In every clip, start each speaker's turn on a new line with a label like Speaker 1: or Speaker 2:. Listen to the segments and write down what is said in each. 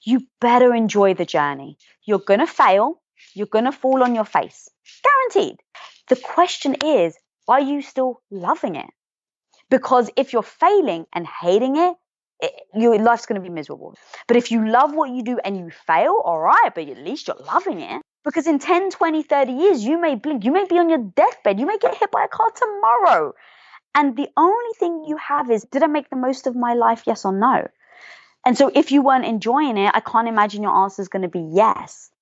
Speaker 1: you better enjoy the journey. You're going to fail. You're going to fall on your face. Guaranteed. The question is, are you still loving it? Because if you're failing and hating it, your life's going to be miserable. But if you love what you do and you fail, all right, but at least you're loving it. Because in 10, 20, 30 years, you may blink. You may be on your deathbed. You may get hit by a car tomorrow. And the only thing you have is, did I make the most of my life, yes or no? And so if you weren't enjoying it, I can't imagine your answer is going to be yes.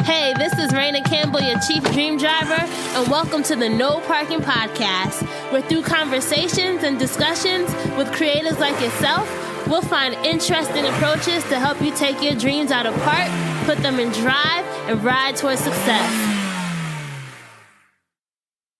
Speaker 2: Hey, this is Raina Campbell, your Chief Dream Driver, and welcome to the No Parking Podcast, where through conversations and discussions with creators like yourself, we'll find interesting approaches to help you take your dreams out of park, put them in drive, and ride towards success.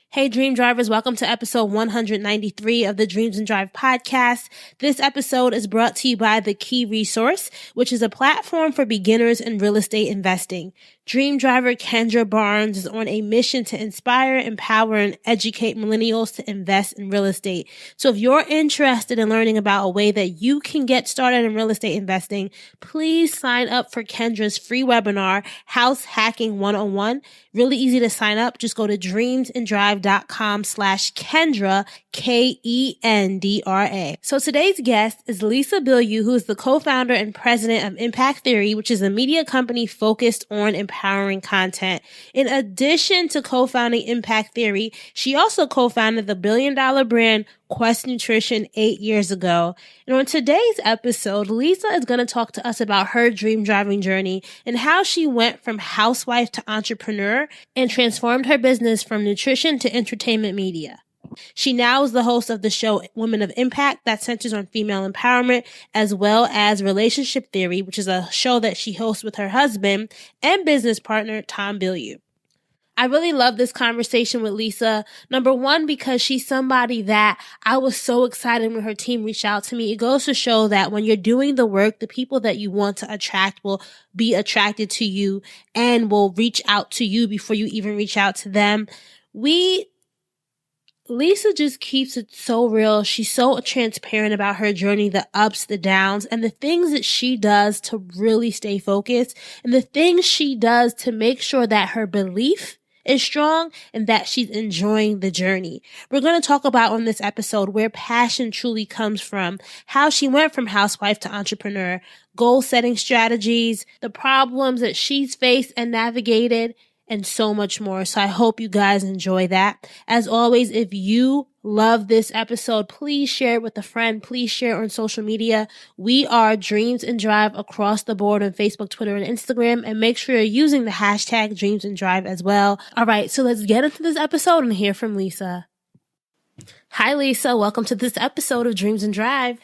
Speaker 2: Hey, Dream Drivers, welcome to episode 193 of the Dreams and Drive podcast. This episode is brought to you by The Key Resource, which is a platform for beginners in real estate investing. Dream driver Kendra Barnes is on a mission to inspire, empower, and educate millennials to invest in real estate. So if you're interested in learning about a way that you can get started in real estate investing, please sign up for Kendra's free webinar, House Hacking 101. Really easy to sign up. Just go to dreamsanddrive.com/Kendra, Kendra. So today's guest is Lisa Bilyeu, who is the co-founder and president of Impact Theory, which is a media company focused on empowering content. In addition to co-founding Impact Theory, she also co-founded the billion-dollar brand Quest Nutrition 8 years ago. And on today's episode, Lisa is going to talk to us about her dream driving journey and how she went from housewife to entrepreneur and transformed her business from nutrition to entertainment media. She now is the host of the show Women of Impact that centers on female empowerment, as well as Relationship Theory, which is a show that she hosts with her husband and business partner, Tom Bilyeu. I really love this conversation with Lisa. Number one, because she's somebody that I was so excited when her team reached out to me. It goes to show that when you're doing the work, the people that you want to attract will be attracted to you and will reach out to you before you even reach out to them. Lisa just keeps it so real. She's so transparent about her journey, the ups, the downs, and the things that she does to really stay focused, and the things she does to make sure that her belief is strong and that she's enjoying the journey. We're going to talk about on this episode where passion truly comes from, how she went from housewife to entrepreneur, goal setting strategies, the problems that she's faced and navigated, and so much more. So I hope you guys enjoy that. As always, if you love this episode, please share it with a friend. Please share it on social media. We are Dreams and Drive across the board on Facebook, Twitter, and Instagram. And make sure you're using the hashtag Dreams and Drive as well. All right, so let's get into this episode and hear from Lisa. Hi, Lisa. Welcome to this episode of Dreams and Drive.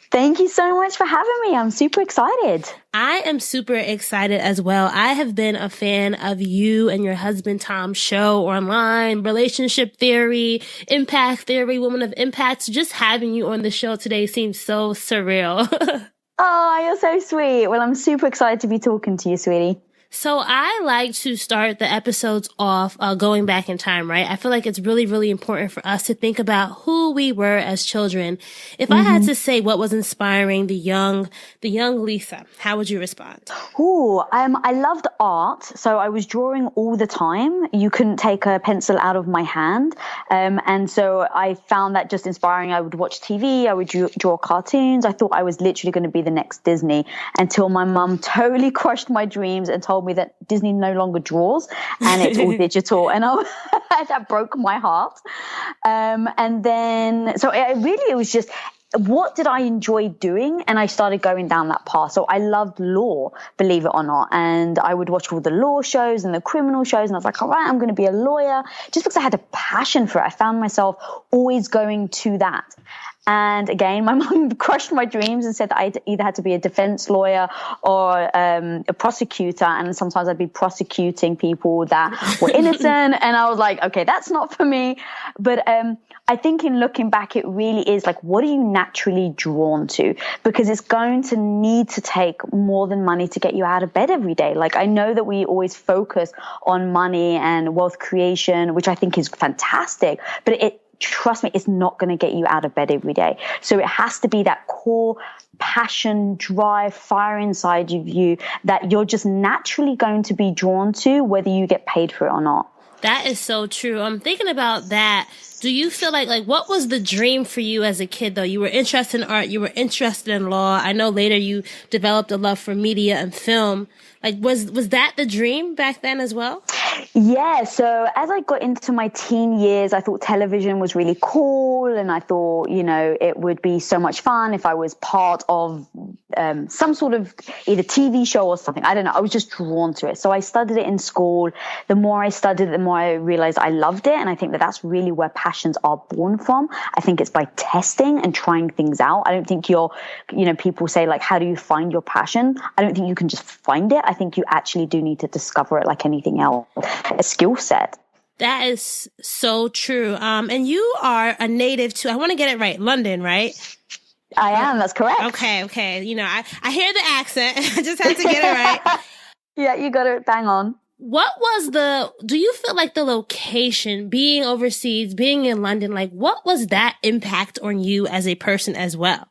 Speaker 1: Thank you so much for having me. I'm super excited.
Speaker 2: I am super excited as well. I have been a fan of you and your husband Tom's show online, Relationship Theory, Impact Theory, Women of Impact. Just having you on the show today seems so surreal.
Speaker 1: Oh, you're so sweet. Well, I'm super excited to be talking to you, sweetie.
Speaker 2: So I like to start the episodes off going back in time, right? I feel like it's really, really important for us to think about who we were as children. If I had to say what was inspiring the young Lisa, how would you respond?
Speaker 1: I loved art, so I was drawing all the time. You couldn't take a pencil out of my hand, and so I found that just inspiring. I would watch TV, I would draw cartoons. I thought I was literally going to be the next Disney until my mum totally crushed my dreams and told me that Disney no longer draws and it's all digital, and that broke my heart. And then, so it was just, what did I enjoy doing? And I started going down that path. So I loved law, believe it or not. And I would watch all the law shows and the criminal shows. And I was like, all right, I'm going to be a lawyer, just because I had a passion for it. I found myself always going to that. And again, my mum crushed my dreams and said that I either had to be a defense lawyer or a prosecutor. And sometimes I'd be prosecuting people that were innocent. And I was like, okay, that's not for me. But I think in looking back, it really is like, what are you naturally drawn to? Because it's going to need to take more than money to get you out of bed every day. Like, I know that we always focus on money and wealth creation, which I think is fantastic, but trust me, it's not going to get you out of bed every day. So it has to be that core passion, drive, fire inside of you that you're just naturally going to be drawn to, whether you get paid for it or not.
Speaker 2: That is so true. I'm thinking about that. Do you feel like what was the dream for you as a kid, though? You were interested in art. You were interested in law. I know later you developed a love for media and film. Like, was that the dream back then as well?
Speaker 1: Yeah. So as I got into my teen years, I thought television was really cool. And I thought, it would be so much fun if I was part of some sort of either TV show or something. I don't know. I was just drawn to it. So I studied it in school. The more I studied, the more I realized I loved it. And I think that that's really where passions are born from. I think it's by testing and trying things out. I don't think people say like, how do you find your passion? I don't think you can just find it. I think you actually do need to discover it like anything else, a skill set.
Speaker 2: That is so true. And you are a native to, I want to get it right, London, right?
Speaker 1: I am. That's correct.
Speaker 2: Okay. I hear the accent. I just had to get it right.
Speaker 1: Yeah, you got it bang on.
Speaker 2: Do you feel like the location, being overseas, being in London, like what was that impact on you as a person as well?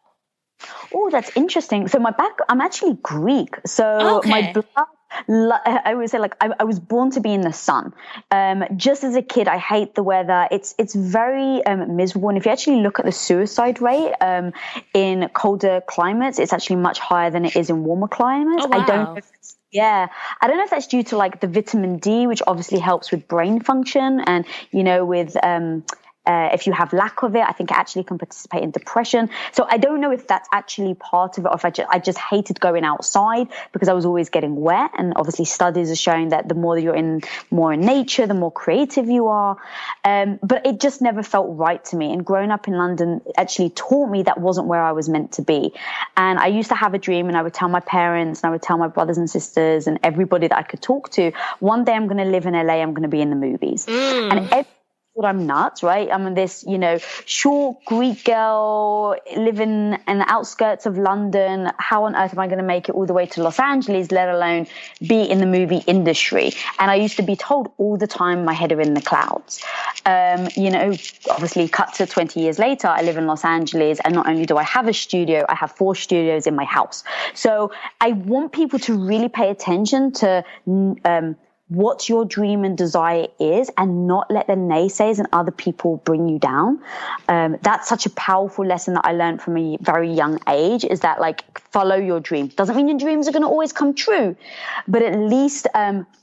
Speaker 1: Oh, that's interesting. So I'm actually Greek. So my blood, I always say like I was born to be in the sun. Just as a kid, I hate the weather. It's very miserable. And if you actually look at the suicide rate in colder climates, it's actually much higher than it is in warmer climates.
Speaker 2: Oh, wow.
Speaker 1: I don't know if that's due to like the vitamin D, which obviously helps with brain function, and with if you have lack of it, I think it actually can participate in depression. So I don't know if that's actually part of it, or if I just hated going outside because I was always getting wet. And obviously studies are showing that the more you're more in nature, the more creative you are. But it just never felt right to me. And growing up in London actually taught me that wasn't where I was meant to be. And I used to have a dream, and I would tell my parents and I would tell my brothers and sisters and everybody that I could talk to, one day I'm going to live in LA, I'm going to be in the movies. And I'm nuts, right? I'm this, short Greek girl living in the outskirts of London. How on earth am I going to make it all the way to Los Angeles, let alone be in the movie industry? And I used to be told all the time my head are in the clouds. Obviously cut to 20 years later, I live in Los Angeles, and not only do I have a studio, I have 4 studios in my house. So I want people to really pay attention to what your dream and desire is, and not let the naysayers and other people bring you down. That's such a powerful lesson that I learned from a very young age, is that like, follow your dream. Doesn't mean your dreams are going to always come true, but at least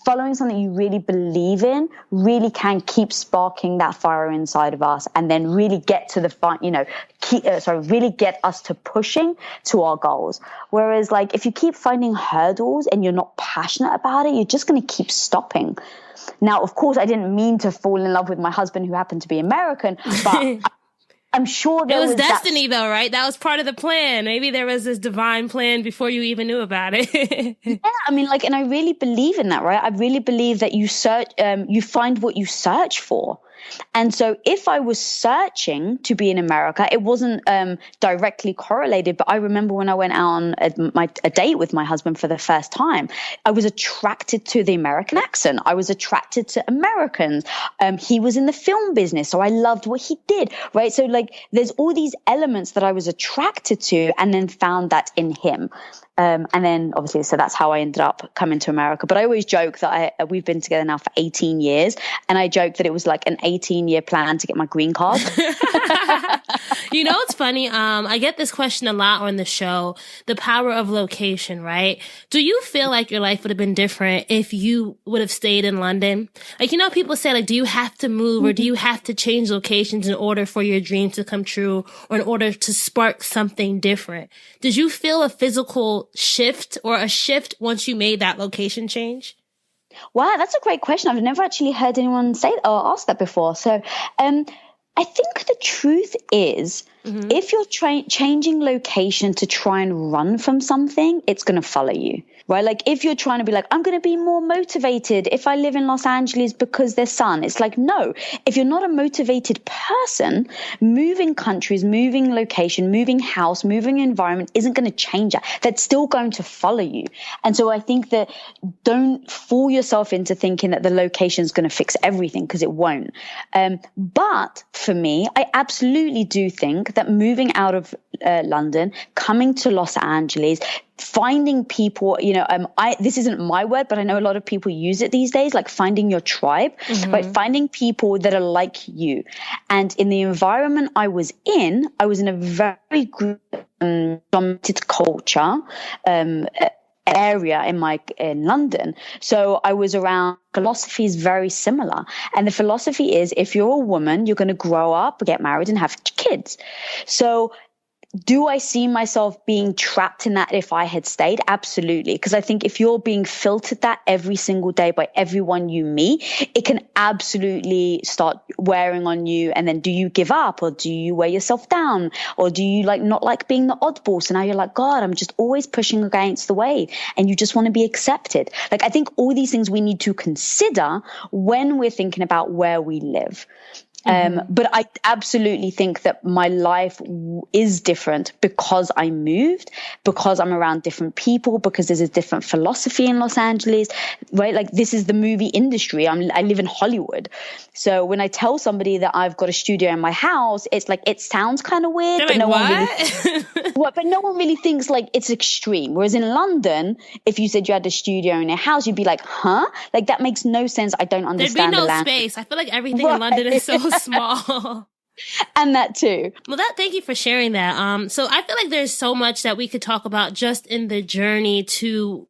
Speaker 1: following something you really believe in really can keep sparking that fire inside of us, and then really get to the really get us to pushing to our goals. Whereas like, if you keep finding hurdles and you're not passionate about it, you're just going to keep stopping. Now, of course, I didn't mean to fall in love with my husband, who happened to be American, but I'm sure
Speaker 2: it was destiny, though, right? That was part of the plan. Maybe there was this divine plan before you even knew about it.
Speaker 1: Yeah, I mean, and I really believe in that, right? I really believe that you find what you search for. And so if I was searching to be in America, it wasn't directly correlated. But I remember when I went out on a date with my husband for the first time, I was attracted to the American accent. I was attracted to Americans. He was in the film business, so I loved what he did, right? So like, there's all these elements that I was attracted to, and then found that in him. And then obviously, so that's how I ended up coming to America. But I always joke that we've been together now for 18 years. And I joke that it was like an 18-year plan to get my green card.
Speaker 2: It's funny. I get this question a lot on the show, the power of location, right? Do you feel like your life would have been different if you would have stayed in London? Like, people say, like, do you have to move or do you have to change locations in order for your dream to come true, or in order to spark something different? Did you feel a physical shift or a shift once you made that location change?
Speaker 1: Wow, that's a great question. I've never actually heard anyone say or ask that before. So I think the truth is If you're changing location to try and run from something, it's going to follow you, right? Like if you're trying to be like, I'm going to be more motivated if I live in Los Angeles because there's sun. It's like, no, if you're not a motivated person, moving countries, moving location, moving house, moving environment isn't going to change that. That's still going to follow you. And so I think that don't fool yourself into thinking that the location is going to fix everything, because it won't. But for me, I absolutely do think that moving out of London, coming to Los Angeles, finding people, this isn't my word, but I know a lot of people use it these days, like finding your tribe, right? Finding people that are like you. And in the environment I was in a very dominated culture, area in London. So I was around philosophy is very similar. And the philosophy is, if you're a woman, you're going to grow up, get married and have kids. So do I see myself being trapped in that if I had stayed? Absolutely. Because I think if you're being filtered that every single day by everyone you meet, it can absolutely start wearing on you. And then do you give up, or do you wear yourself down, or do you not like being the oddball? So now you're like, God, I'm just always pushing against the wave, and you just want to be accepted. Like, I think all these things we need to consider when we're thinking about where we live. But I absolutely think that my life is different because I moved, because I'm around different people, because there's a different philosophy in Los Angeles, right? Like, this is the movie industry. I live in Hollywood. So when I tell somebody that I've got a studio in my house, it's like, it sounds kind of weird, but no one really, but no one really thinks like it's extreme. Whereas in London, if you said you had a studio in your house, you'd be like, huh? Like, that makes no sense. I don't understand.
Speaker 2: There'd be no space. I feel like everything in London is so small.
Speaker 1: And that too.
Speaker 2: Well, thank you for sharing that. So I feel like there's so much that we could talk about just in the journey to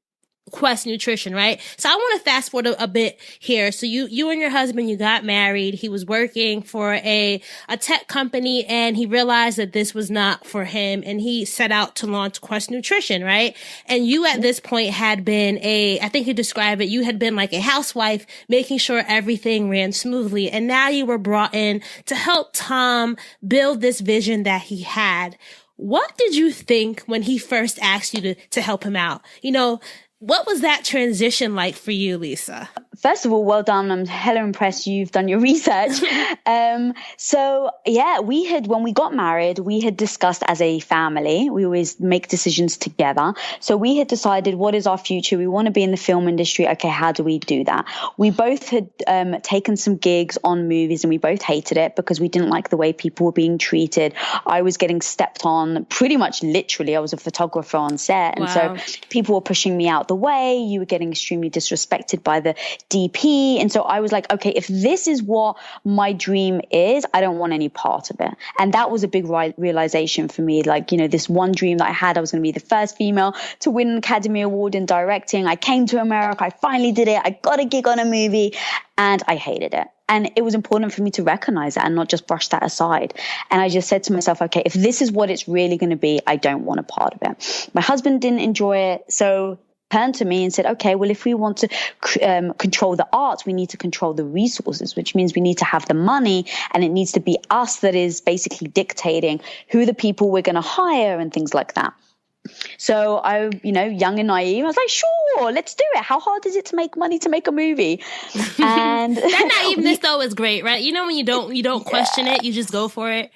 Speaker 2: Quest Nutrition, right? So I want to fast forward a bit here. So you and your husband, you got married. He was working for a tech company, and he realized that this was not for him, and he set out to launch Quest Nutrition, right? And you at this point had been I think you described it, you had been like a housewife, making sure everything ran smoothly. And now you were brought in to help Tom build this vision that he had. What did you think when he first asked you to help him out? What was that transition like for you, Lisa?
Speaker 1: First of all, well done. I'm hella impressed you've done your research. So yeah, when we got married, we had discussed as a family, we always make decisions together. So we had decided, what is our future? We want to be in the film industry. Okay, how do we do that? We both had taken some gigs on movies, and we both hated it because we didn't like the way people were being treated. I was getting stepped on pretty much literally. I was a photographer on set. And so people were pushing me out the way. You were getting extremely disrespected by the DP. And so I was like, okay, if this is what my dream is, I don't want any part of it. And that was a big realization for me. Like, this one dream that I had, I was going to be the first female to win an Academy Award in directing. I came to America. I finally did it. I got a gig on a movie, and I hated it. And it was important for me to recognize that and not just brush that aside. And I just said to myself, okay, if this is what it's really going to be, I don't want a part of it. My husband didn't enjoy it. So turned to me and said, okay, well, if we want to control the arts, we need to control the resources, which means we need to have the money, and it needs to be us that is basically dictating who the people we're going to hire and things like that. So I, young and naive, I was like, sure, let's do it. How hard is it to make money to make a movie? And
Speaker 2: that naiveness though is great, right? When you don't question it, you just go for it.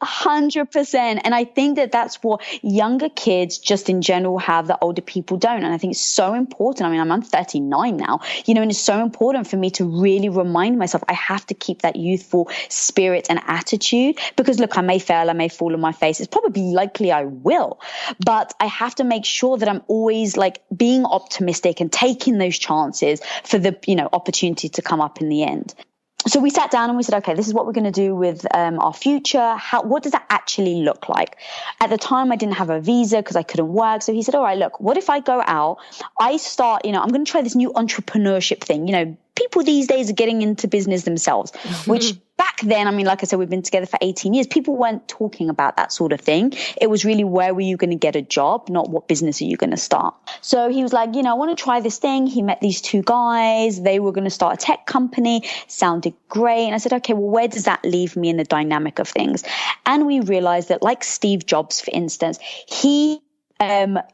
Speaker 1: 100%. And I think that that's what younger kids just in general have that older people don't. And I think it's so important. I mean, I'm 39 now, and it's so important for me to really remind myself I have to keep that youthful spirit and attitude, because look, I may fail, I may fall on my face. It's probably likely I will, but I have to make sure that I'm always like being optimistic and taking those chances for the, opportunity to come up in the end. So we sat down and we said, okay, this is what we're going to do with our future. What does that actually look like? At the time, I didn't have a visa because I couldn't work. So he said, all right, look, what if I go out, I start, I'm going to try this new entrepreneurship thing, people these days are getting into business themselves, which back then, I mean, like I said, we've been together for 18 years. People weren't talking about that sort of thing. It was really, where were you going to get a job, not what business are you going to start? So he was like, I want to try this thing. He met these two guys. They were going to start a tech company. Sounded great. And I said, okay, well, where does that leave me in the dynamic of things? And we realized that, like Steve Jobs, for instance, he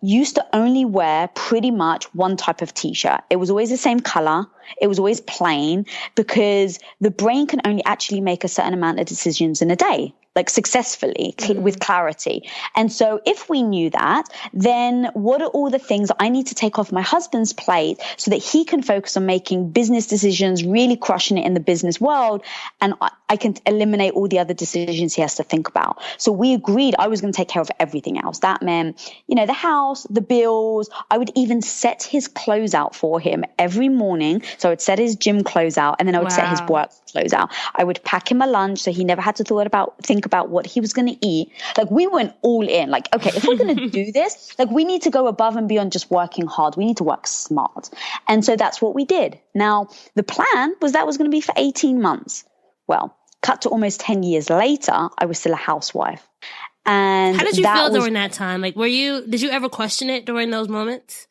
Speaker 1: used to only wear pretty much one type of t-shirt. It was always the same color. It was always plain, because the brain can only actually make a certain amount of decisions in a day, like successfully, with clarity. And so if we knew that, then what are all the things I need to take off my husband's plate so that he can focus on making business decisions, really crushing it in the business world, and I can eliminate all the other decisions he has to think about. So we agreed I was going to take care of everything else. That meant, the house, the bills. I would even set his clothes out for him every morning. So I would set his gym clothes out, and then I would set his work clothes out. I would pack him a lunch so he never had to think about what he was going to eat. Like, we went all in. Like, okay, if we're going to do this, like, we need to go above and beyond just working hard. We need to work smart. And so that's what we did. Now, the plan was that was going to be for 18 months. Well, cut to almost 10 years later, I was still a housewife. And
Speaker 2: how did you feel during that time? Like, did you ever question it during those moments?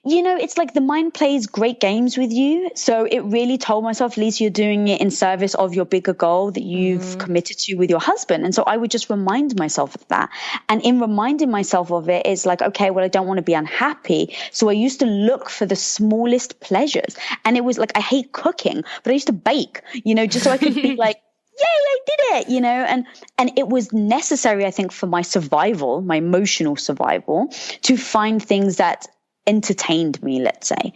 Speaker 1: It's like the mind plays great games with you. So it really told myself, Lisa, you're doing it in service of your bigger goal that you've committed to with your husband. And so I would just remind myself of that. And in reminding myself of it, it's like, okay, well, I don't want to be unhappy. So I used to look for the smallest pleasures. And it was like, I hate cooking, but I used to bake, just so I could be like, yay, I did it, and it was necessary, I think, for my survival, my emotional survival, to find things that entertained me, let's say.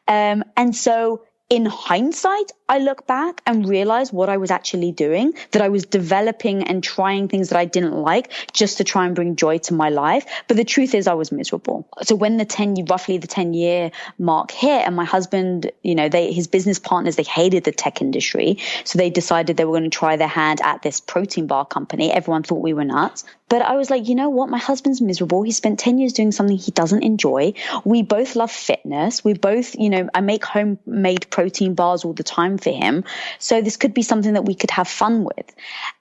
Speaker 1: And so in hindsight, I look back and realize what I was actually doing, that I was developing and trying things that I didn't like just to try and bring joy to my life. But the truth is I was miserable. So when roughly the 10-year mark hit, and my husband, his business partners, they hated the tech industry. So they decided they were going to try their hand at this protein bar company. Everyone thought we were nuts. But I was like, you know what? My husband's miserable. He spent 10 years doing something he doesn't enjoy. We both love fitness. We both, I make homemade protein bars all the time for him. So this could be something that we could have fun with.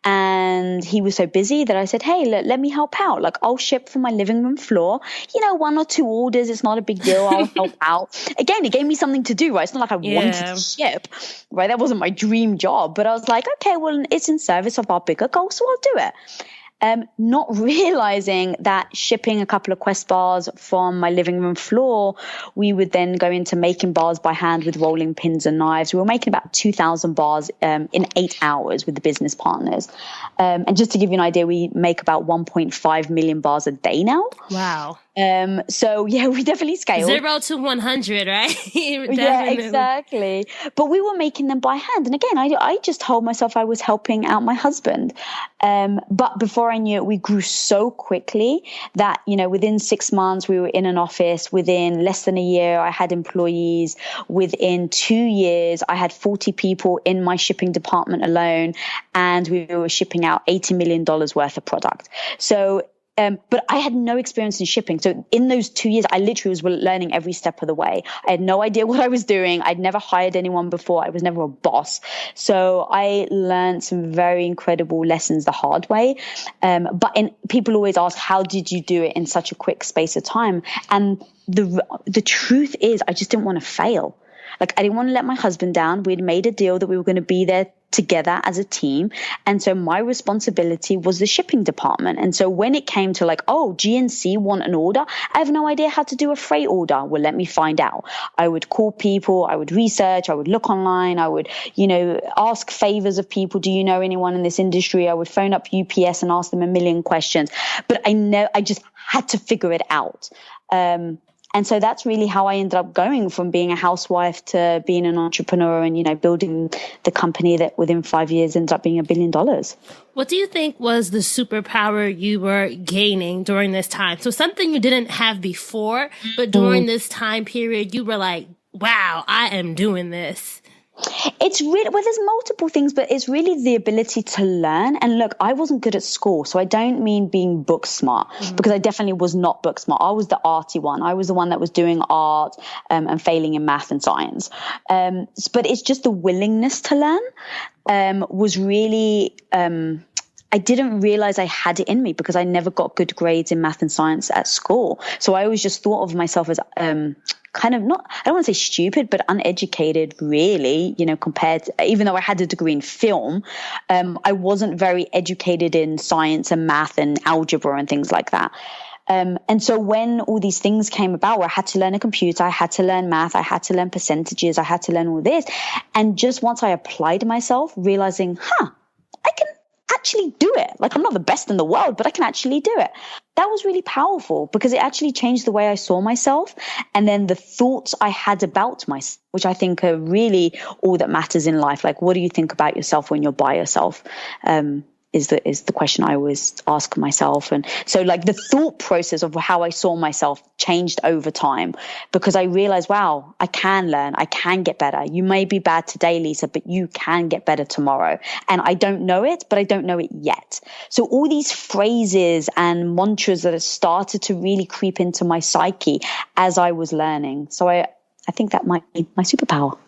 Speaker 1: And he was so busy that I said, hey, let me help out. Like, I'll ship from my living room floor, 1 or 2 orders. It's not a big deal. I'll help out. Again, it gave me something to do, right? It's not like I wanted to ship, right? That wasn't my dream job. But I was like, okay, well, it's in service of our bigger goal, so I'll do it. Not realizing that shipping a couple of Quest bars from my living room floor, we would then go into making bars by hand with rolling pins and knives. We were making about 2,000 bars in 8 hours with the business partners. And just to give you an idea, we make about 1.5 million bars a day now.
Speaker 2: Wow.
Speaker 1: So yeah, we definitely scaled.
Speaker 2: 0 to 100, right?
Speaker 1: Yeah, exactly. But we were making them by hand. And again, I just told myself I was helping out my husband. But before I knew it, we grew so quickly that, within 6 months, we were in an office. Within less than a year, I had employees. Within 2 years, I had 40 people in my shipping department alone. And we were shipping out $80 million worth of product. So but I had no experience in shipping. So in those 2 years, I literally was learning every step of the way. I had no idea what I was doing. I'd never hired anyone before. I was never a boss. So I learned some very incredible lessons the hard way. But people always ask, how did you do it in such a quick space of time? And the truth is, I just didn't want to fail. Like, I didn't want to let my husband down. We'd made a deal that we were going to be there together as a team. And so my responsibility was the shipping department. And so when it came to like, oh, GNC want an order, I have no idea how to do a freight order. Well, let me find out. I would call people, I would research, I would look online, I would, ask favors of people. Do you know anyone in this industry? I would phone up UPS and ask them a million questions. But I just had to figure it out. And so that's really how I ended up going from being a housewife to being an entrepreneur and, building the company that within 5 years ended up being $1 billion.
Speaker 2: What do you think was the superpower you were gaining during this time? So something you didn't have before, but during this time period, you were like, wow, I am doing this.
Speaker 1: It's really, well, there's multiple things, but it's really the ability to learn. And look, I wasn't good at school, so I don't mean being book smart, because I definitely was not book smart. I was the arty one. I was the one that was doing art and failing in math and science. But it's just the willingness to learn was really... I didn't realize I had it in me because I never got good grades in math and science at school. So I always just thought of myself as kind of not, I don't want to say stupid, but uneducated, really, compared to, even though I had a degree in film, I wasn't very educated in science and math and algebra and things like that. And so when all these things came about, where I had to learn a computer, I had to learn math, I had to learn percentages, I had to learn all this. And just once I applied myself, realizing, I can actually do it. Like, I'm not the best in the world, but I can actually do it. That was really powerful because it actually changed the way I saw myself. And then the thoughts I had about myself, which I think are really all that matters in life. Like, what do you think about yourself when you're by yourself? Is the question I always ask myself. And so like the thought process of how I saw myself changed over time because I realized, wow, I can learn. I can get better. You may be bad today, Lisa, but you can get better tomorrow. And I don't know it, but I don't know it yet. So all these phrases and mantras that have started to really creep into my psyche as I was learning. So I think that might be my superpower.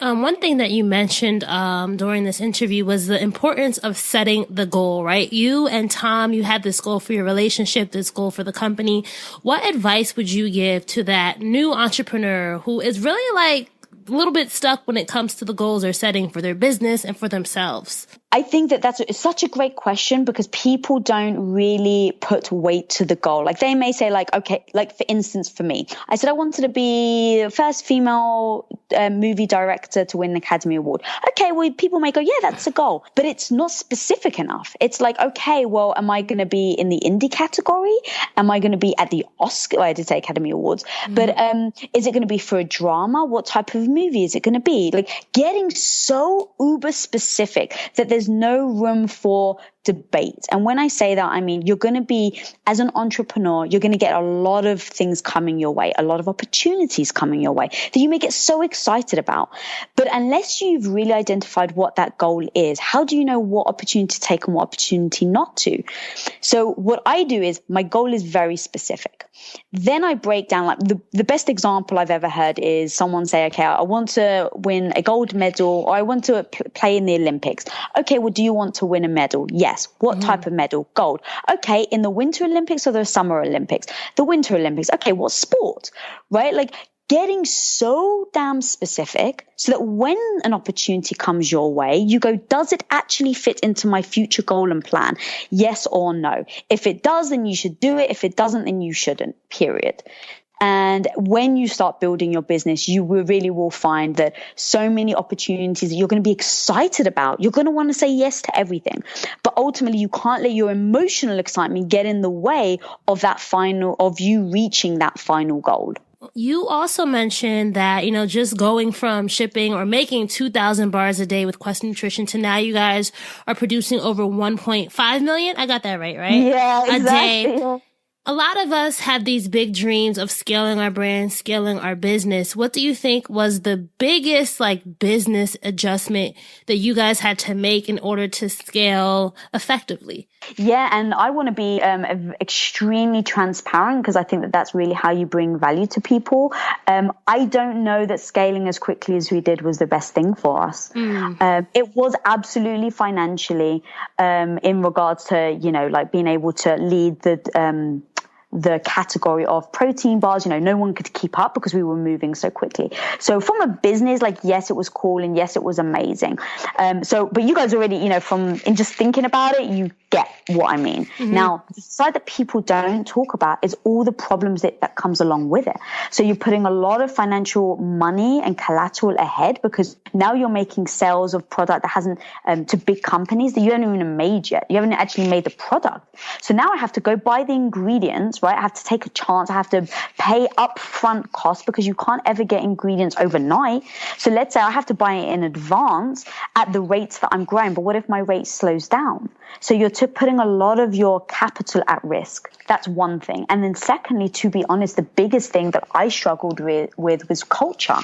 Speaker 2: One thing that you mentioned during this interview was the importance of setting the goal, right? You and Tom, you had this goal for your relationship, this goal for the company. What advice would you give to that new entrepreneur who is really like a little bit stuck when it comes to the goals they're setting for their business and for themselves?
Speaker 1: I think that it's such a great question because people don't really put weight to the goal. Like they may say like, okay, like for instance, for me, I said I wanted to be the first female movie director to win an Academy Award. Okay, well, people may go, yeah, that's a goal, but it's not specific enough. It's like, okay, well, am I going to be in the indie category? Am I going to be at the Oscar? Well, I did say Academy Awards, but is it going to be for a drama? What type of movie is it going to be? Like getting so uber specific that there's no room for debate. And when I say that, I mean, you're going to be, as an entrepreneur, you're going to get a lot of things coming your way, a lot of opportunities coming your way that you may get so excited about. But unless you've really identified what that goal is, how do you know what opportunity to take and what opportunity not to? So what I do is my goal is very specific. Then I break down, like the best example I've ever heard is someone say, okay, I want to win a gold medal or I want to play in the Olympics. Okay, well, do you want to win a medal? Yes. What type of medal? Gold. Okay, in the Winter Olympics or the Summer Olympics? The Winter Olympics. Okay, what sport? Right? Like getting so damn specific so that when an opportunity comes your way, you go, does it actually fit into my future goal and plan? Yes or no? If it does, then you should do it. If it doesn't, then you shouldn't, period. And when you start building your business, you really will find that so many opportunities that you're going to be excited about. You're going to want to say yes to everything. But ultimately, you can't let your emotional excitement get in the way of of you reaching that final goal.
Speaker 2: You also mentioned that, just going from shipping or making 2,000 bars a day with Quest Nutrition to now you guys are producing over 1.5 million. I got that right?
Speaker 1: Yeah, exactly.
Speaker 2: A day. A lot of us have these big dreams of scaling our brand, scaling our business. What do you think was the biggest business adjustment that you guys had to make in order to scale effectively?
Speaker 1: Yeah, and I want to be extremely transparent because I think that that's really how you bring value to people. I don't know that scaling as quickly as we did was the best thing for us. It was absolutely financially in regards to, being able to lead the category of protein bars. No one could keep up because we were moving so quickly. So from a business, yes, it was cool and yes, it was amazing. But you guys already, in just thinking about it, you get what I mean. Now, the side that people don't talk about is all the problems that comes along with it. So you're putting a lot of financial money and collateral ahead because now you're making sales of product that hasn't, to big companies that you haven't even made yet. You haven't actually made the product. So now I have to go buy the ingredients, right? I have to take a chance. I have to pay upfront costs because you can't ever get ingredients overnight. So let's say I have to buy it in advance at the rates that I'm growing. But what if my rate slows down? So you're putting a lot of your capital at risk. That's one thing. And then secondly, to be honest, the biggest thing that I struggled with was culture.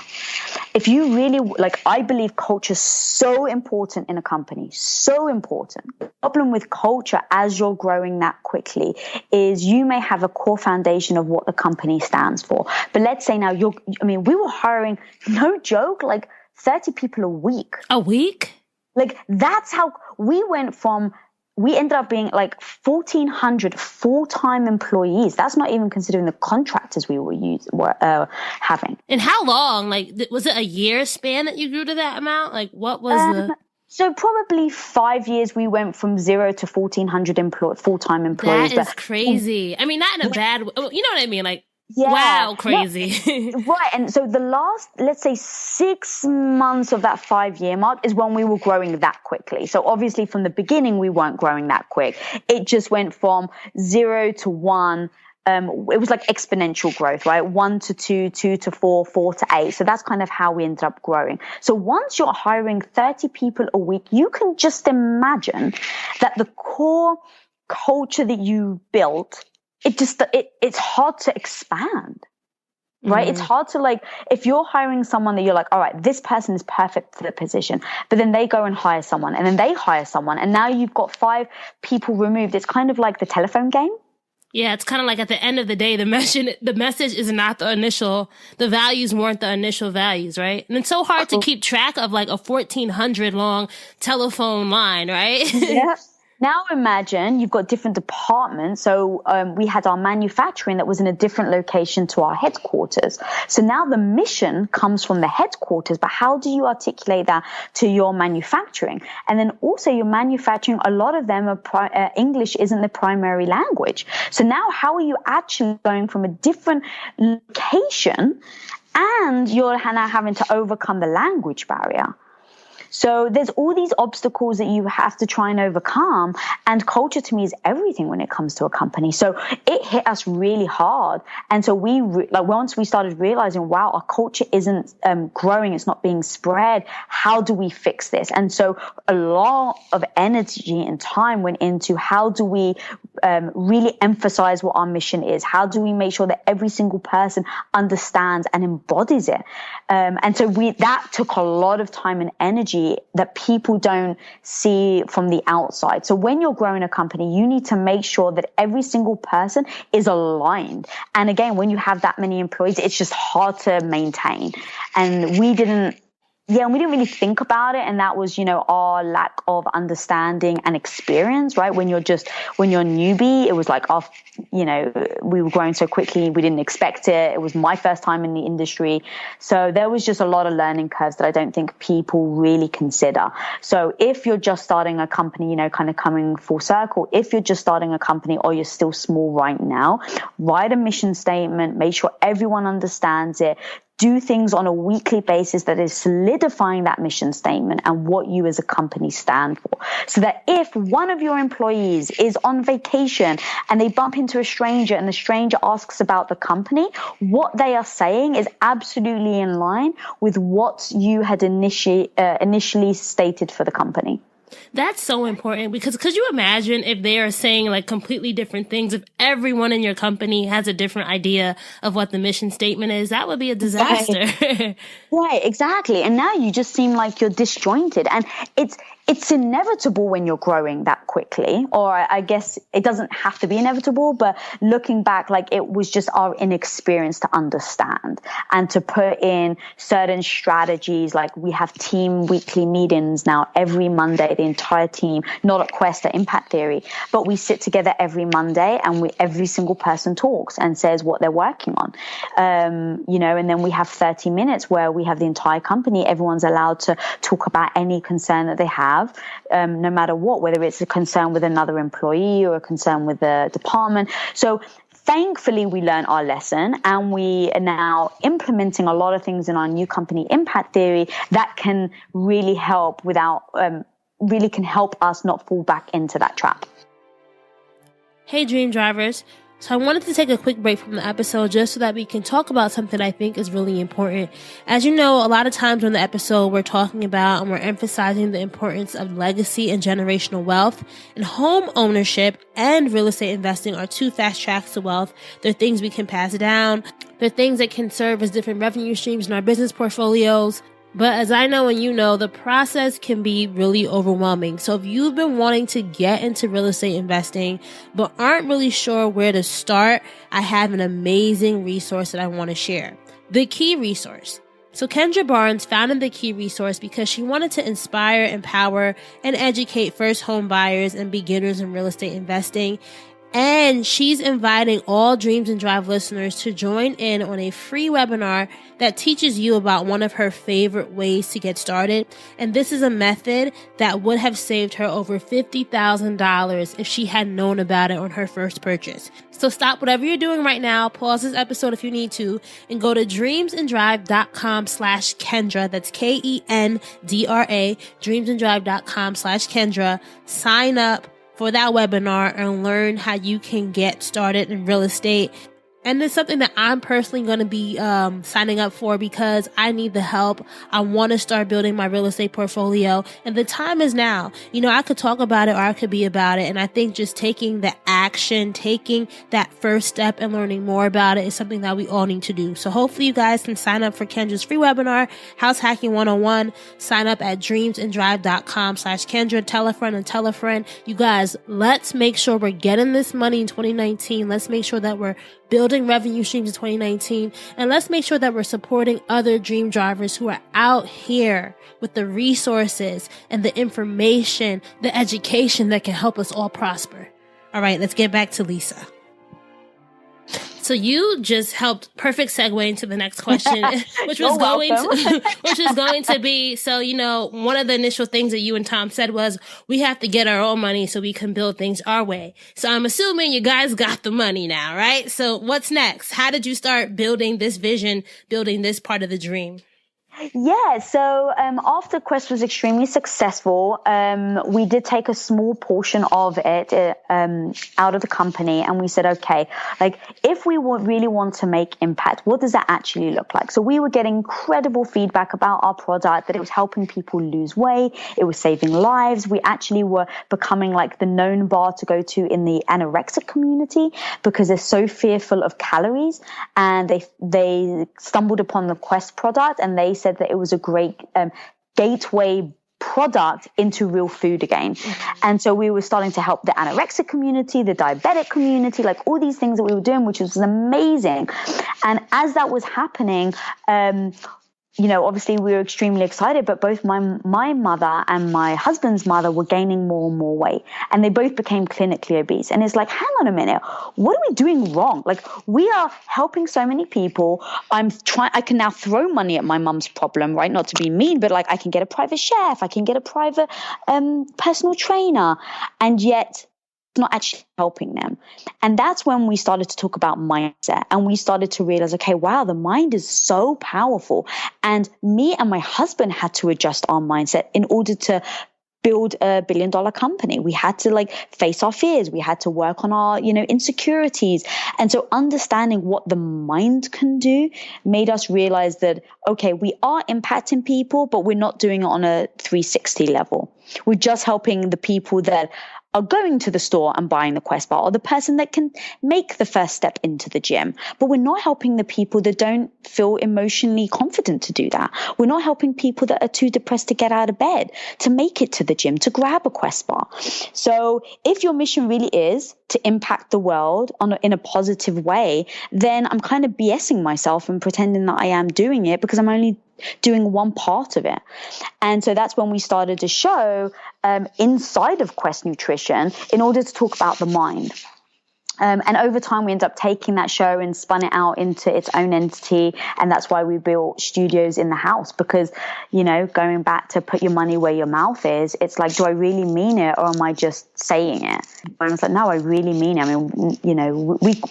Speaker 1: If you really, like, I believe culture is so important in a company, so important. The problem with culture as you're growing that quickly is you may have a core foundation of what the company stands for. But let's say now we were hiring, no joke, like 30 people a week.
Speaker 2: A week?
Speaker 1: Like, that's how we went from, we ended up being like 1,400 full-time employees. That's not even considering the contractors we were having.
Speaker 2: And how long? Like, was it a year span that you grew to that amount? Like, what was
Speaker 1: So probably 5 years we went from 0 to 1,400 full-time employees.
Speaker 2: That is crazy. I mean, not in a bad way. You know what I mean? Like,
Speaker 1: yeah.
Speaker 2: Wow, crazy.
Speaker 1: No, right. And so the last, let's say 6 months of that 5-year mark is when we were growing that quickly. So obviously from the beginning, we weren't growing that quick. It just went from 0 to 1. It was like exponential growth, right? 1 to 2, 2 to 4, 4 to 8. So that's kind of how we ended up growing. So once you're hiring 30 people a week, you can just imagine that the core culture that you built, it's hard to expand, right? It's hard to, like, if you're hiring someone that you're like, all right, this person is perfect for the position, but then they go and hire someone and then they hire someone and now you've got 5 people removed. It's kind of like the telephone game.
Speaker 2: Yeah, it's kind of like at the end of the day, the message is not the values weren't the initial values, right? And it's so hard to keep track of like a 1,400 long telephone line, right?
Speaker 1: Yeah. Now imagine you've got different departments. So we had our manufacturing that was in a different location to our headquarters. So now the mission comes from the headquarters, but how do you articulate that to your manufacturing? And then also your manufacturing, a lot of them are English isn't the primary language. So now how are you actually going from a different location and you're now having to overcome the language barrier? So there's all these obstacles that you have to try and overcome. And culture to me is everything when it comes to a company. So it hit us really hard. And so once we started realizing, wow, our culture isn't growing, it's not being spread. How do we fix this? And so a lot of energy and time went into how do we really emphasize what our mission is? How do we make sure that every single person understands and embodies it? And so that took a lot of time and energy that people don't see from the outside. So when you're growing a company, you need to make sure that every single person is aligned. And again, when you have that many employees, it's just hard to maintain. And we didn't really think about it. And that was, our lack of understanding and experience, right? When you're newbie, it was like, we were growing so quickly. We didn't expect it. It was my first time in the industry. So there was just a lot of learning curves that I don't think people really consider. So if you're just starting a company, kind of coming full circle, if you're just starting a company or you're still small right now, write a mission statement, make sure everyone understands it. Do things on a weekly basis that is solidifying that mission statement and what you as a company stand for. So that if one of your employees is on vacation and they bump into a stranger and the stranger asks about the company, what they are saying is absolutely in line with what you had initially stated for the company.
Speaker 2: That's so important because could you imagine if they are saying like completely different things, if everyone in your company has a different idea of what the mission statement is? That would be a disaster.
Speaker 1: Right, exactly. And now you just seem like you're disjointed. And it's inevitable when you're growing that quickly, or I guess it doesn't have to be inevitable, but looking back, like it was just our inexperience to understand and to put in certain strategies. Like we have team weekly meetings now every Monday, the entire team, not at Quest, at Impact Theory, but we sit together every Monday and every single person talks and says what they're working on. And then we have 30 minutes where we have the entire company. Everyone's allowed to talk about any concern that they have. No matter what, whether it's a concern with another employee or a concern with the department. So thankfully, we learned our lesson and we are now implementing a lot of things in our new company, Impact Theory, that can really help us not fall back into that trap.
Speaker 2: Hey, Dream Drivers. So I wanted to take a quick break from the episode just so that we can talk about something I think is really important. As you know, a lot of times on the episode, we're talking about and we're emphasizing the importance of legacy and generational wealth, and home ownership and real estate investing are two fast tracks to wealth. They're things we can pass down. They're things that can serve as different revenue streams in our business portfolios. But as I know and you know, the process can be really overwhelming. So if you've been wanting to get into real estate investing, but aren't really sure where to start, I have an amazing resource that I want to share. The Key Resource. So Kendra Barnes founded the Key Resource because she wanted to inspire, empower, and educate first home buyers and beginners in real estate investing. And she's inviting all Dreams and Drive listeners to join in on a free webinar that teaches you about one of her favorite ways to get started. And this is a method that would have saved her over $50,000 if she had known about it on her first purchase. So stop whatever you're doing right now, pause this episode if you need to, and go to dreamsanddrive.com/Kendra. That's Kendra, dreamsanddrive.com/Kendra. Sign up for that webinar and learn how you can get started in real estate. And it's something that I'm personally going to be signing up for because I need the help. I want to start building my real estate portfolio, and the time is now. You know, I could talk about it or I could be about it. And I think just taking the action, taking that first step and learning more about it is something that we all need to do. So hopefully you guys can sign up for Kendra's free webinar, House Hacking 101. Sign up at dreamsanddrive.com/Kendra. Tell a friend and tell a friend. You guys, let's make sure we're getting this money in 2019. Let's make sure that we're building revenue streams in 2019. And let's make sure that we're supporting other dream drivers who are out here with the resources and the information, the education that can help us all prosper. All right, let's get back to Lisa. So you just helped perfect segue into the next question, which was going to be, so, you know, one of the initial things that you and Tom said was we have to get our own money so we can build things our way. So I'm assuming you guys got the money now, right? So what's next? How did you start building this vision, building this part of the dream?
Speaker 1: Yeah, so after Quest was extremely successful, we did take a small portion of it out of the company, and we said, okay, like if we really want to make impact, what does that actually look like? So we were getting incredible feedback about our product, that it was helping people lose weight, it was saving lives. We actually were becoming like the known bar to go to in the anorexic community because they're so fearful of calories, and they stumbled upon the Quest product and they said that it was a great gateway product into real food again. And so we were starting to help the anorexic community, the diabetic community, like all these things that we were doing, which was amazing. And as that was happening, you know, obviously we were extremely excited, but both my mother and my husband's mother were gaining more and more weight, and they both became clinically obese. And it's like, hang on a minute, what are we doing wrong? Like, we are helping so many people. I can now throw money at my mum's problem, right? Not to be mean, but like I can get a private chef, I can get a private personal trainer, and yet not actually helping them. And that's when we started to talk about mindset, and we started to realize, okay, wow, the mind is so powerful. And me and my husband had to adjust our mindset in order to build a $1 billion company. We had to like face our fears. We had to work on our, you know, insecurities. And so understanding what the mind can do made us realize that, okay, we are impacting people, but we're not doing it on a 360 level. We're just helping the people that are going to the store and buying the Quest bar, or the person that can make the first step into the gym. But we're not helping the people that don't feel emotionally confident to do that. We're not helping people that are too depressed to get out of bed, to make it to the gym, to grab a Quest bar. So if your mission really is to impact the world in a positive way, then I'm kind of BSing myself and pretending that I am doing it because I'm only doing one part of it. And so that's when we started a show inside of Quest Nutrition in order to talk about the mind. And over time, we ended up taking that show and spun it out into its own entity. And that's why we built studios in the house, because, you know, going back to put your money where your mouth is, it's like, do I really mean it, or am I just saying it? And I was like, no, I really mean it. I mean, you know, we,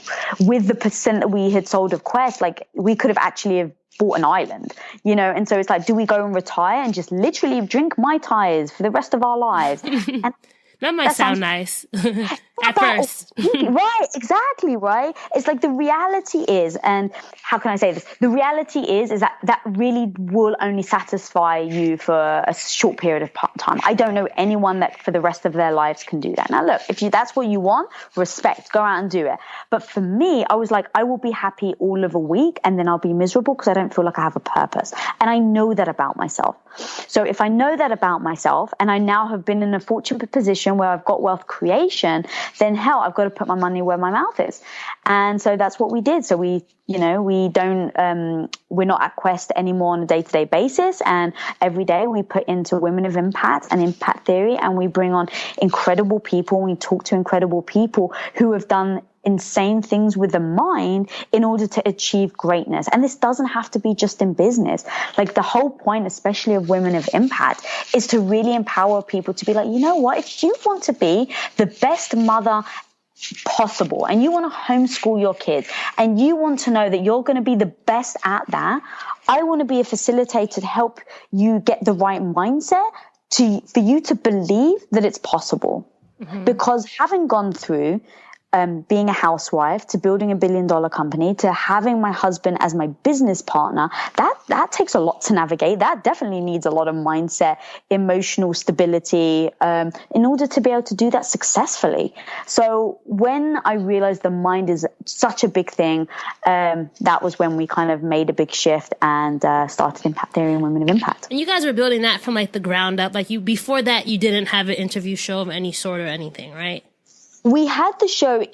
Speaker 1: with the percent that we had sold of Quest, like we could have actually have bought an island, you know. And so it's like, do we go and retire and just literally drink Mai Tais for the rest of our lives? And
Speaker 2: that might sound nice at first.
Speaker 1: Right, Exactly, right? It's like the reality is, and how can I say this? The reality is that really will only satisfy you for a short period of time. I don't know anyone that for the rest of their lives can do that. Now, look, if that's what you want, respect, go out and do it. But for me, I was like, I will be happy all of a week and then I'll be miserable because I don't feel like I have a purpose. And I know that about myself. So if I know that about myself and I now have been in a fortunate position where I've got wealth creation, then hell, I've got to put my money where my mouth is. And so that's what we did. So we're not at Quest anymore on a day-to-day basis. And every day we put into Women of Impact and Impact Theory, and we bring on incredible people. We talk to incredible people who have done insane things with the mind in order to achieve greatness. And this doesn't have to be just in business. Like the whole point, especially of Women of Impact, is to really empower people to be like, you know what, if you want to be the best mother possible and you want to homeschool your kids and you want to know that you're going to be the best at that, I want to be a facilitator to help you get the right mindset for you to believe that it's possible. Mm-hmm. Because having gone through being a housewife to building $1 billion company to having my husband as my business partner, that takes a lot to navigate. That definitely needs a lot of mindset, emotional stability, in order to be able to do that successfully. So when I realized the mind is such a big thing, that was when we kind of made a big shift and started Impact Theory and Women of Impact.
Speaker 2: And you guys were building that from like the ground up. Like before that, you didn't have an interview show of any sort or anything, right?
Speaker 1: We had the show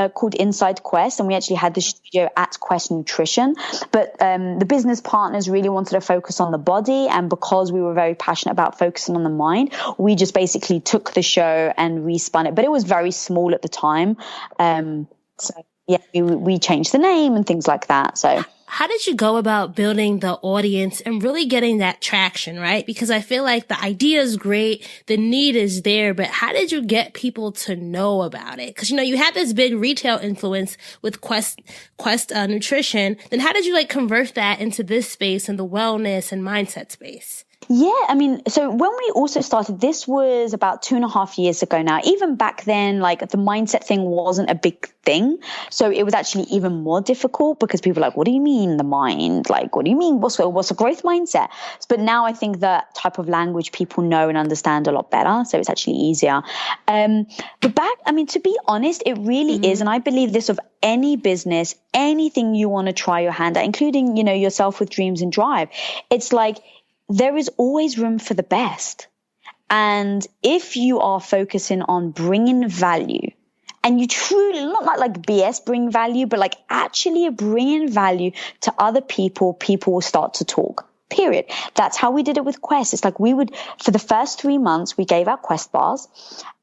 Speaker 1: called Inside Quest, and we actually had the studio at Quest Nutrition. But the business partners really wanted to focus on the body, and because we were very passionate about focusing on the mind, we just basically took the show and respun it. But it was very small at the time, so yeah, we changed the name and things like that. So.
Speaker 2: How did you go about building the audience and really getting that traction, right? Because I feel like the idea is great, the need is there, but how did you get people to know about it? Because, you had this big retail influence with Quest Nutrition. Then how did you convert that into this space and the wellness and mindset space?
Speaker 1: Yeah, I mean, so when we also started, this was about 2.5 years ago now. Even back then, the mindset thing wasn't a big thing. So it was actually even more difficult because people were like, what do you mean the mind? What do you mean? What's a growth mindset? But now I think that type of language people know and understand a lot better. So it's actually easier. But to be honest, it really is. And I believe this of any business, anything you want to try your hand at, including, yourself with dreams and drive. It's like, there is always room for the best. And if you are focusing on bringing value, and you truly, not like BS bring value, but actually bringing value to other people, people will start to talk. Period. That's how we did it with Quest. It's for the first 3 months, we gave out Quest bars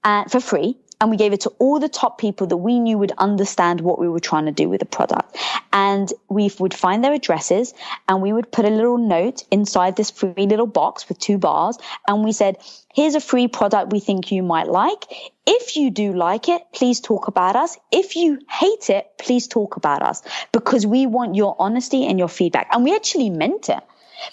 Speaker 1: for free. And we gave it to all the top people that we knew would understand what we were trying to do with the product. And we would find their addresses and we would put a little note inside this free little box with 2 bars. And we said, here's a free product we think you might like. If you do like it, please talk about us. If you hate it, please talk about us, because we want your honesty and your feedback. And we actually meant it.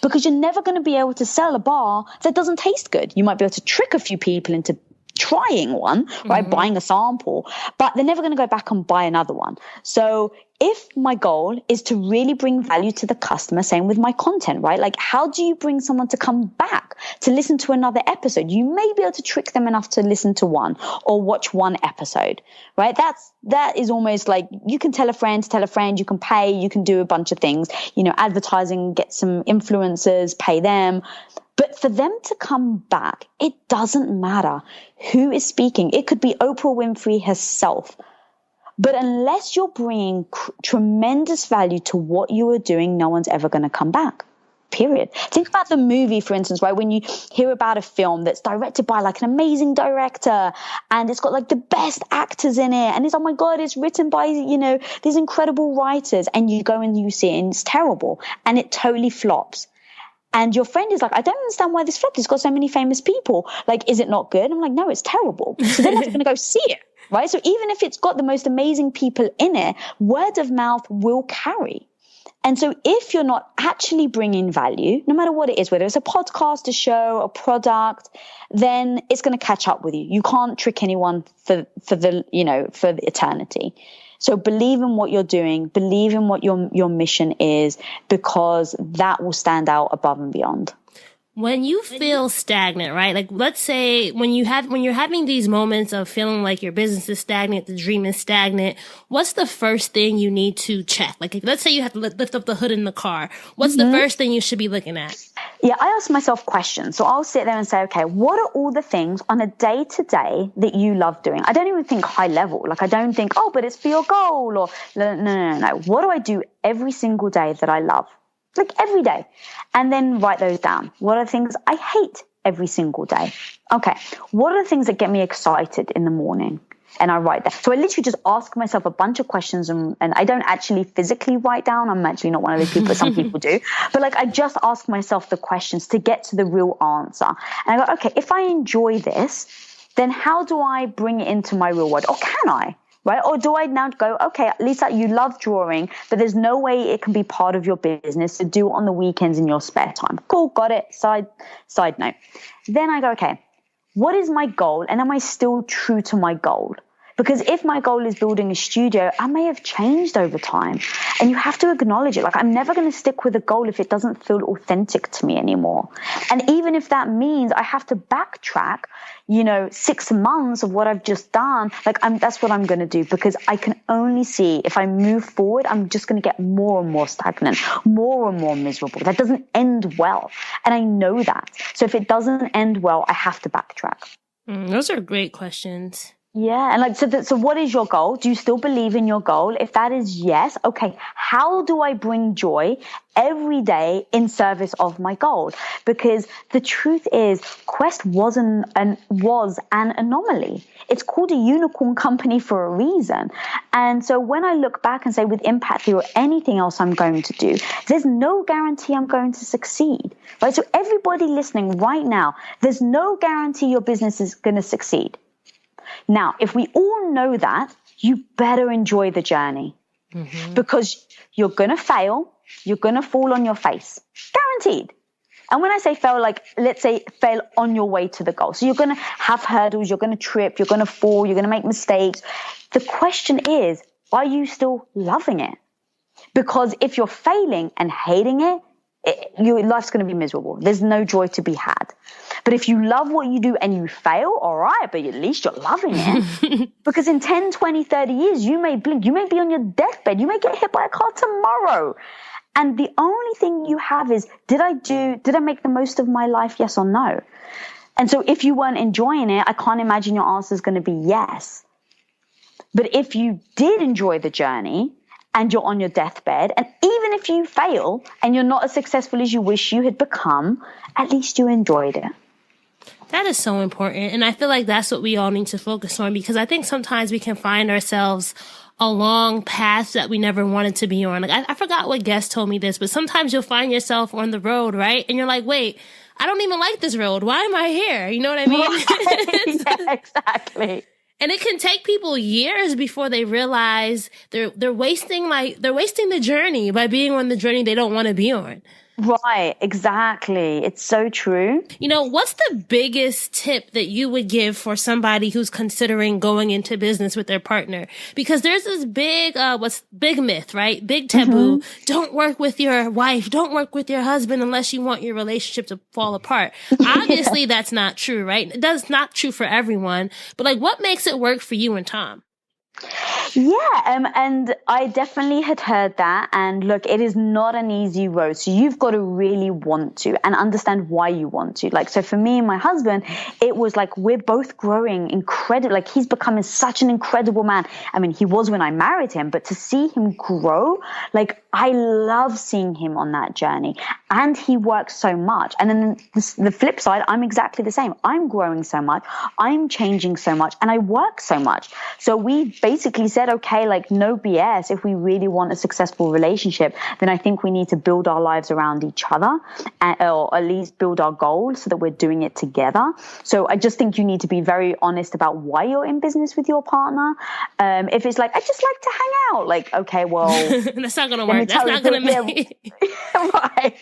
Speaker 1: Because you're never going to be able to sell a bar that doesn't taste good. You might be able to trick a few people into trying one, right? Buying a sample, but they're never going to go back and buy another one. So if my goal is to really bring value to the customer, same with my content, right? How do you bring someone to come back to listen to another episode? You may be able to trick them enough to listen to one or watch one episode, right? That is almost like you can tell a friend, you can pay, you can do a bunch of things, advertising, get some influencers, pay them. But for them to come back, it doesn't matter who is speaking. It could be Oprah Winfrey herself. But unless you're bringing tremendous value to what you are doing, no one's ever going to come back. Period. Think about the movie, for instance, right? When you hear about a film that's directed by an amazing director and it's got the best actors in it and it's, oh my God, it's written by, these incredible writers, and you go and you see it and it's terrible and it totally flops. And your friend is like, I don't understand why this flopped. It's got so many famous people. Is it not good? I'm like, no, it's terrible. So they're never going to go see it, right? So even if it's got the most amazing people in it, word of mouth will carry. And so if you're not actually bringing value, no matter what it is, whether it's a podcast, a show, a product, then it's going to catch up with you. You can't trick anyone for eternity. So believe in what you're doing, believe in what your mission is, because that will stand out above and beyond.
Speaker 2: When you feel stagnant, right? Like, let's say when you're having these moments of feeling like your business is stagnant, the dream is stagnant, what's the first thing you need to check? Like, let's say you have to lift up the hood in the car. What's the first thing you should be looking at?
Speaker 1: Yeah, I ask myself questions. So I'll sit there and say, okay, what are all the things on a day-to-day that you love doing? I don't even think high level. Like, I don't think, oh, but it's for your goal, or no. What do I do every single day that I love? Like every day. And then write those down. What are the things I hate every single day? Okay. What are the things that get me excited in the morning? And I write that. So I literally just ask myself a bunch of questions, and I don't actually physically write down. I'm actually not one of those people, but some people do. But like, I just ask myself the questions to get to the real answer. And I go, okay, if I enjoy this, then how do I bring it into my real world? Or can I? Right? Or do I now go, okay, Lisa, you love drawing, but there's no way it can be part of your business to do it on the weekends in your spare time. Cool, got it. Side note. Then I go, okay, what is my goal? And am I still true to my goal? Because if my goal is building a studio, I may have changed over time. And you have to acknowledge it. Like, I'm never going to stick with a goal if it doesn't feel authentic to me anymore. And even if that means I have to backtrack, 6 months of what I've just done, that's what I'm going to do, because I can only see if I move forward, I'm just going to get more and more stagnant, more and more miserable. That doesn't end well. And I know that. So if it doesn't end well, I have to backtrack.
Speaker 2: Those are great questions.
Speaker 1: Yeah. And so what is your goal? Do you still believe in your goal? If that is yes, okay, how do I bring joy every day in service of my goal? Because the truth is, Quest was an anomaly. It's called a unicorn company for a reason. And so when I look back and say, with Impact Theory or anything else I'm going to do, there's no guarantee I'm going to succeed, right? So everybody listening right now, there's no guarantee your business is going to succeed. Now, if we all know that, you better enjoy the journey, because you're going to fail. You're going to fall on your face, guaranteed. And when I say fail, like, let's say fail on your way to the goal. So you're going to have hurdles. You're going to trip. You're going to fall. You're going to make mistakes. The question is, are you still loving it? Because if you're failing and hating it, your life's going to be miserable. There's no joy to be had. But if you love what you do and you fail, all right, but at least you're loving it. Because in 10, 20, 30 years, you may blink. You may be on your deathbed. You may get hit by a car tomorrow. And the only thing you have is, did I make the most of my life? Yes or no? And so if you weren't enjoying it, I can't imagine your answer is going to be yes. But if you did enjoy the journey, and you're on your deathbed, and even if you fail and you're not as successful as you wish you had become, at least you enjoyed it.
Speaker 2: That is so important. And I feel like that's what we all need to focus on, because I think sometimes we can find ourselves along paths that we never wanted to be on. Like, I forgot what guest told me this, but sometimes you'll find yourself on the road, right? And you're like, wait, I don't even like this road. Why am I here? You know what I mean?
Speaker 1: Right. Yeah, exactly.
Speaker 2: And it can take people years before they realize they're wasting the journey by being on the journey they don't want to be on.
Speaker 1: Right, exactly. It's so true.
Speaker 2: What's the biggest tip that you would give for somebody who's considering going into business with their partner? Because there's this big myth, right? Big taboo. Don't work with your wife. Don't work with your husband unless you want your relationship to fall apart. Obviously, that's not true, right? That's not true for everyone. But what makes it work for you and Tom?
Speaker 1: Yeah, and I definitely had heard that. And look, it is not an easy road. So you've got to really want to and understand why you want to. So for me and my husband, it was like we're both growing incredible. Like, he's becoming such an incredible man. I mean, he was when I married him, but to see him grow, I love seeing him on that journey. And he works so much. And then the flip side, I'm exactly the same. I'm growing so much. I'm changing so much. And I work so much. So we basically said, okay, no BS. If we really want a successful relationship, then I think we need to build our lives around each other, or at least build our goals so that we're doing it together. So I just think you need to be very honest about why you're in business with your partner. If it's I just like to hang out, okay, well,
Speaker 2: that's not going to work. That's not going to make
Speaker 1: right.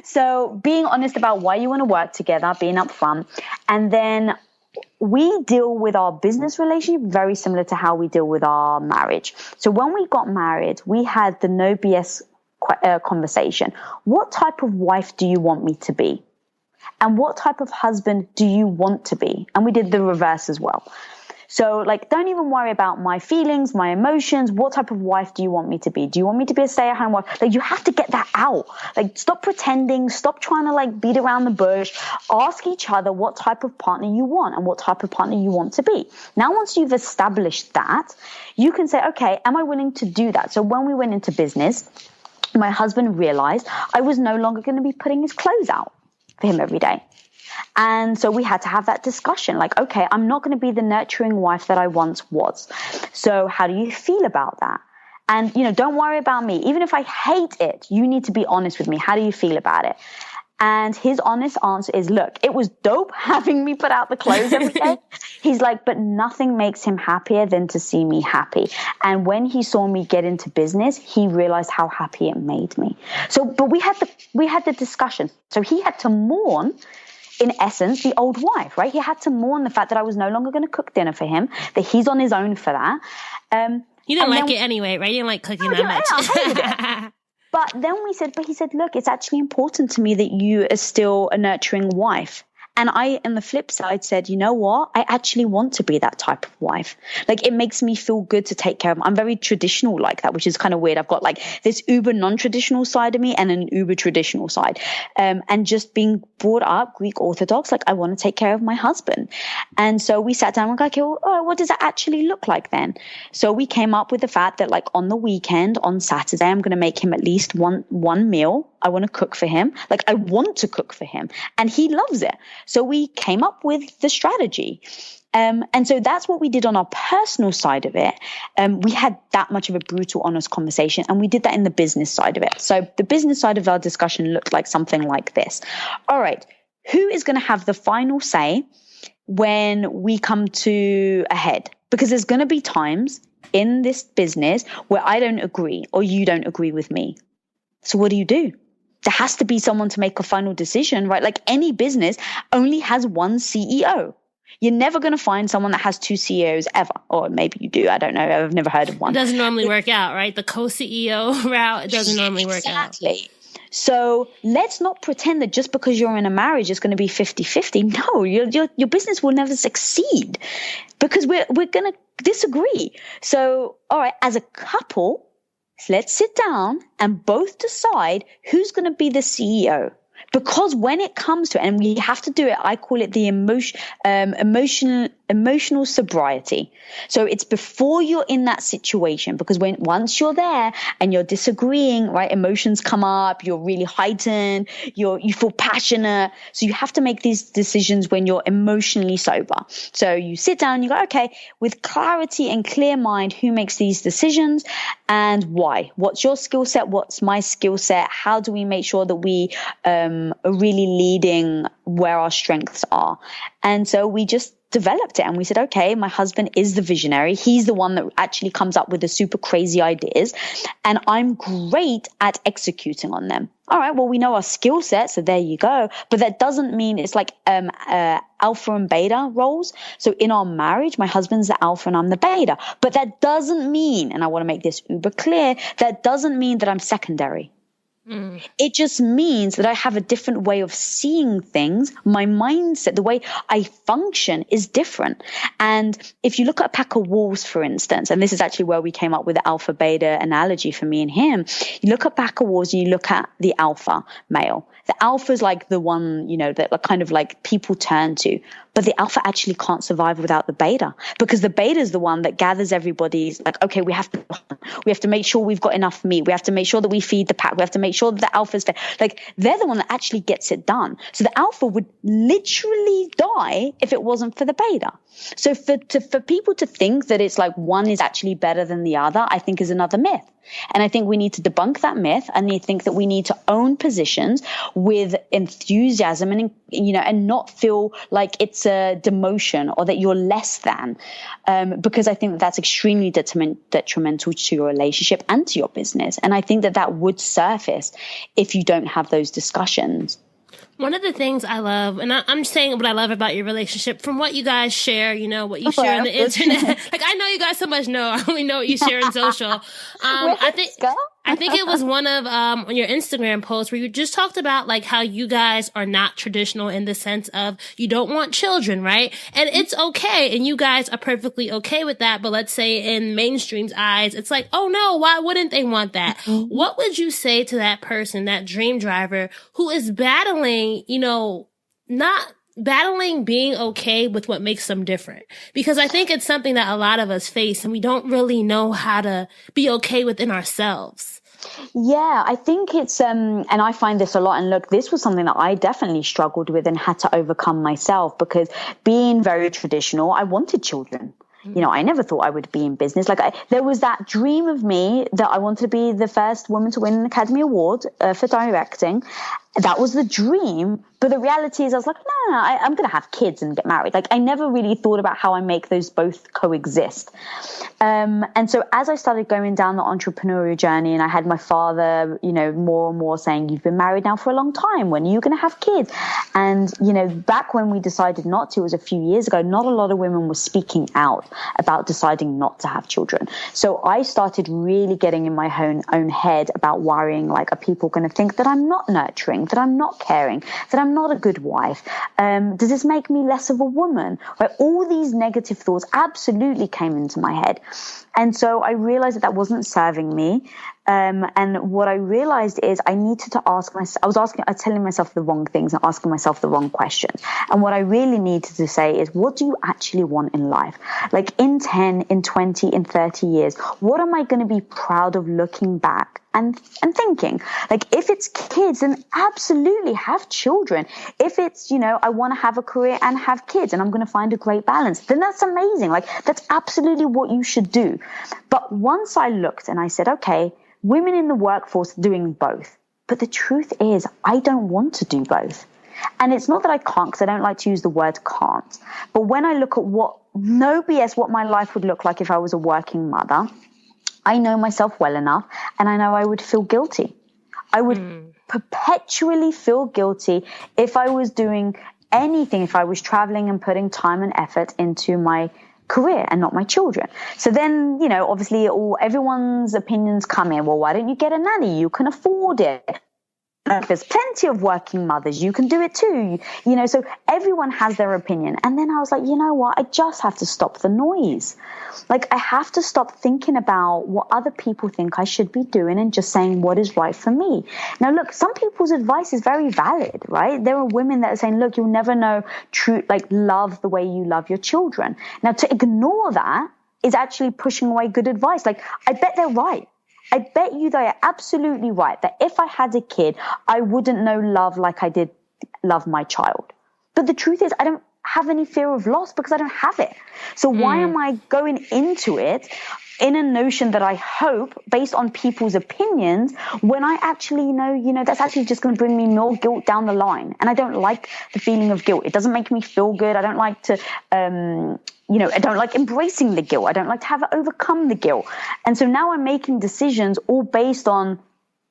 Speaker 1: So being honest about why you want to work together, being upfront, and then we deal with our business relationship very similar to how we deal with our marriage. So when we got married, we had the no BS conversation. What type of wife do you want me to be? And what type of husband do you want to be? And we did the reverse as well. So like, don't even worry about my feelings, my emotions. What type of wife do you want me to be? Do you want me to be a stay-at-home wife? Like, you have to get that out. Like, stop pretending, stop trying to like beat around the bush. Ask each other what type of partner you want and what type of partner you want to be. Now, once you've established that, you can say, okay, am I willing to do that? So when we went into business, my husband realized I was no longer going to be putting his clothes out for him every day. And so we had to have that discussion, like, okay, I'm not going to be the nurturing wife that I once was. So how do you feel about that? And, you know, don't worry about me. Even if I hate it, you need to be honest with me. How do you feel about it? And his honest answer is, look, it was dope having me put out the clothes every day. He's like, but nothing makes him happier than to see me happy. And when he saw me get into business, he realized how happy it made me. So, but we had the discussion. So he had to mourn, in essence, the old wife, right? He had to mourn the fact that I was no longer going to cook dinner for him, that he's on his own for that.
Speaker 2: You didn't like it anyway, right? You didn't like cooking that much.
Speaker 1: I hated it. But then he said, look, it's actually important to me that you are still a nurturing wife. And I, on the flip side, said, you know what? I actually want to be that type of wife. Like, it makes me feel good to take care of them. I'm very traditional like that, which is kind of weird. I've got like this uber non-traditional side of me and an uber traditional side. And just being brought up Greek Orthodox, like, I want to take care of my husband. And so we sat down and we're like, okay, well, all right, what does that actually look like then? So we came up with the fact that, like, on the weekend, on Saturday, I'm going to make him at least one meal. I want to cook for him. Like, I want to cook for him, and he loves it. So we came up with the strategy. And so that's what we did on our personal side of it. We had that much of a brutal, honest conversation, and we did that in the business side of it. So the business side of our discussion looked like something like this. All right, who is going to have the final say when we come to a head? Because there's going to be times in this business where I don't agree or you don't agree with me. So what do? There has to be someone to make a final decision, right? Like, any business only has one CEO. You're never going to find someone that has two CEOs ever. Or maybe you do. I don't know. I've never heard of one.
Speaker 2: It doesn't normally work out, right? The co-CEO route, it doesn't normally work out.
Speaker 1: Exactly. So let's not pretend that just because you're in a marriage, it's going to be 50-50. No, your business will never succeed because we're going to disagree. So, all right, as a couple, let's sit down and both decide who's going to be the CEO. Because when it comes to it, and we have to do it, I call it the emotional sobriety. So it's before you're in that situation, because once you're there and you're disagreeing, right, emotions come up, you're really heightened, you feel passionate. So you have to make these decisions when you're emotionally sober. So you sit down, you go, okay, with clarity and clear mind, who makes these decisions and why? What's your skill set? What's my skill set? How do we make sure that we are really leading where our strengths are? And so we just developed it and we said, okay, my husband is the visionary. He's the one that actually comes up with the super crazy ideas, and I'm great at executing on them. All right, well, we know our skill set, so there you go. But that doesn't mean it's like alpha and beta roles. So in our marriage, my husband's the alpha and I'm the beta. But that doesn't mean, and I want to make this uber clear, that doesn't mean that I'm secondary. It just means that I have a different way of seeing things. My mindset, the way I function is different. And if you look at a pack of wolves, for instance, and this is actually where we came up with the alpha beta analogy for me and him, you look at a pack of wolves and you look at the alpha male. The alpha is like the one, that kind of like people turn to. But the alpha actually can't survive without the beta, because the beta is the one that gathers everybody's like, okay, we have to make sure we've got enough meat. We have to make sure that we feed the pack. We have to make sure that the alpha's fed. Like, they're the one that actually gets it done. So the alpha would literally die if it wasn't for the beta. So for people to think that it's like one is actually better than the other, I think is another myth. And I think we need to debunk that myth, and I think that we need to own positions with enthusiasm and not feel like it's a demotion or that you're less than, because I think that that's extremely detrimental to your relationship and to your business. And I think that would surface if you don't have those discussions.
Speaker 2: One of the things I love, and I'm saying what I love about your relationship from what you guys share, what you share on the internet. Like, I know you guys so much know. I only know what you share on social. I think it was one of on your Instagram posts where you just talked about like how you guys are not traditional in the sense of you don't want children, right? And it's okay, and you guys are perfectly okay with that. But let's say in mainstream's eyes, it's like, oh no, why wouldn't they want that? Mm-hmm. What would you say to that person, that dream driver who is battling, not battling being okay with what makes them different? Because I think it's something that a lot of us face and we don't really know how to be okay within ourselves.
Speaker 1: Yeah, I think it's, and I find this a lot. And look, this was something that I definitely struggled with and had to overcome myself, because being very traditional, I wanted children. I never thought I would be in business. There was that dream of me that I wanted to be the first woman to win an Academy Award for directing. That was the dream. But the reality is I was like, no, I'm going to have kids and get married. I never really thought about how I make those both coexist. And so as I started going down the entrepreneurial journey, and I had my father, more and more saying, you've been married now for a long time. When are you going to have kids? And, back when we decided not to, it was a few years ago, not a lot of women were speaking out about deciding not to have children. So I started really getting in my own head about worrying, are people going to think that I'm not nurturing, that I'm not caring, that I'm not a good wife? Does this make me less of a woman? Right? All these negative thoughts absolutely came into my head. And so I realized that wasn't serving me. And what I realized is I needed to ask myself, I was telling myself the wrong things and asking myself the wrong questions. And what I really needed to say is, what do you actually want in life? In 10, in 20, in 30 years, what am I going to be proud of looking back and thinking? If it's kids, then absolutely have children. If it's, I want to have a career and have kids and I'm going to find a great balance, then that's amazing. That's absolutely what you should do. But once I looked and I said, okay, women in the workforce doing both. But the truth is, I don't want to do both. And it's not that I can't, because I don't like to use the word can't. But when I look at what my life would look like if I was a working mother, I know myself well enough, and I know I would feel guilty. I would perpetually feel guilty if I was doing anything, if I was traveling and putting time and effort into my career and not my children. So then, obviously everyone's opinions come in. Well, why don't you get a nanny? You can afford it. There's plenty of working mothers. You can do it too. So everyone has their opinion. And then I was like, you know what? I just have to stop the noise. I have to stop thinking about what other people think I should be doing and just saying what is right for me. Now, look, some people's advice is very valid, right? There are women that are saying, look, you'll never know true, love the way you love your children. Now, to ignore that is actually pushing away good advice. I bet they're right. I bet you they are absolutely right that if I had a kid, I wouldn't know love like I did love my child. But the truth is, I don't have any fear of loss because I don't have it. So why am I going into it in a notion that I hope based on people's opinions when I actually know, that's actually just going to bring me more guilt down the line. And I don't like the feeling of guilt. It doesn't make me feel good. I don't like to, I don't like embracing the guilt. I don't like to have overcome the guilt. And so now I'm making decisions all based on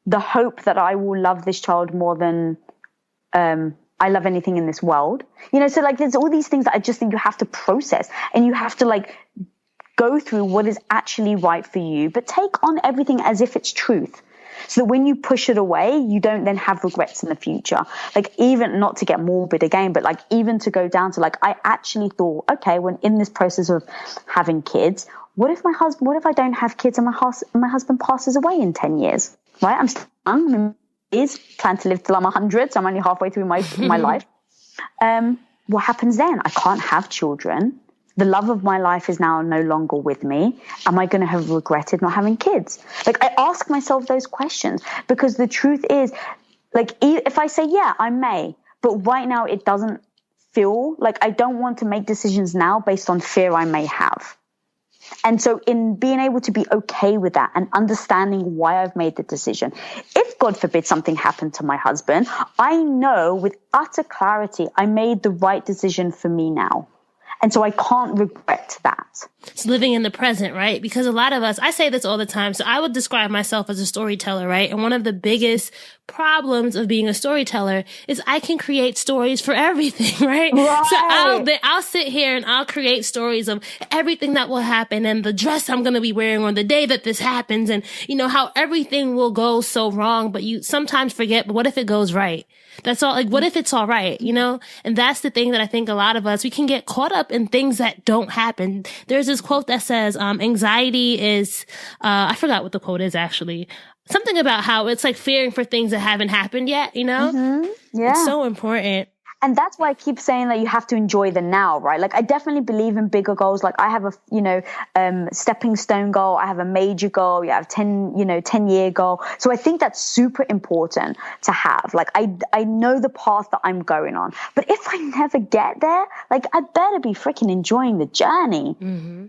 Speaker 1: the hope that I will love this child more than I love anything in this world. So there's all these things that I just think you have to process and you have to go through what is actually right for you, but take on everything as if it's truth. So that when you push it away, you don't then have regrets in the future. Even not to get morbid again, but even to go down to I actually thought, okay, when in this process of having kids, what if I don't have kids and my husband passes away in 10 years, right? I'm still young, plan to live till I'm 100. So I'm only halfway through my life. What happens then? I can't have children. The love of my life is now no longer with me. Am I going to have regretted not having kids? I ask myself those questions because the truth is, if I say, yeah, I may, but right now it doesn't feel I don't want to make decisions now based on fear I may have. And so in being able to be okay with that and understanding why I've made the decision, if God forbid something happened to my husband, I know with utter clarity, I made the right decision for me now. And so I can't regret that.
Speaker 2: It's living in the present, right? Because a lot of us, I say this all the time. So I would describe myself as a storyteller, right? And one of the biggest problems of being a storyteller is I can create stories for everything, right? So I'll sit here and I'll create stories of everything that will happen and the dress I'm going to be wearing on the day that this happens and, you know, how everything will go so wrong, but you sometimes forget, but what if it goes right? That's all. Like, what if it's all right? You know? And that's the thing that I think a lot of us, we can get caught up in things that don't happen. There's this quote that says, anxiety is, I forgot what the quote is actually. Something about how it's like fearing for things that haven't happened yet, you know?
Speaker 1: Mm-hmm. Yeah.
Speaker 2: It's so important.
Speaker 1: And that's why I keep saying that you have to enjoy the now, right? Like, I definitely believe in bigger goals. Like, I have a, stepping stone goal. I have a major goal. You have 10-year goal. So I think that's super important to have. Like, I know the path that I'm going on. But if I never get there, like, I better be freaking enjoying the journey.
Speaker 2: Mm-hmm.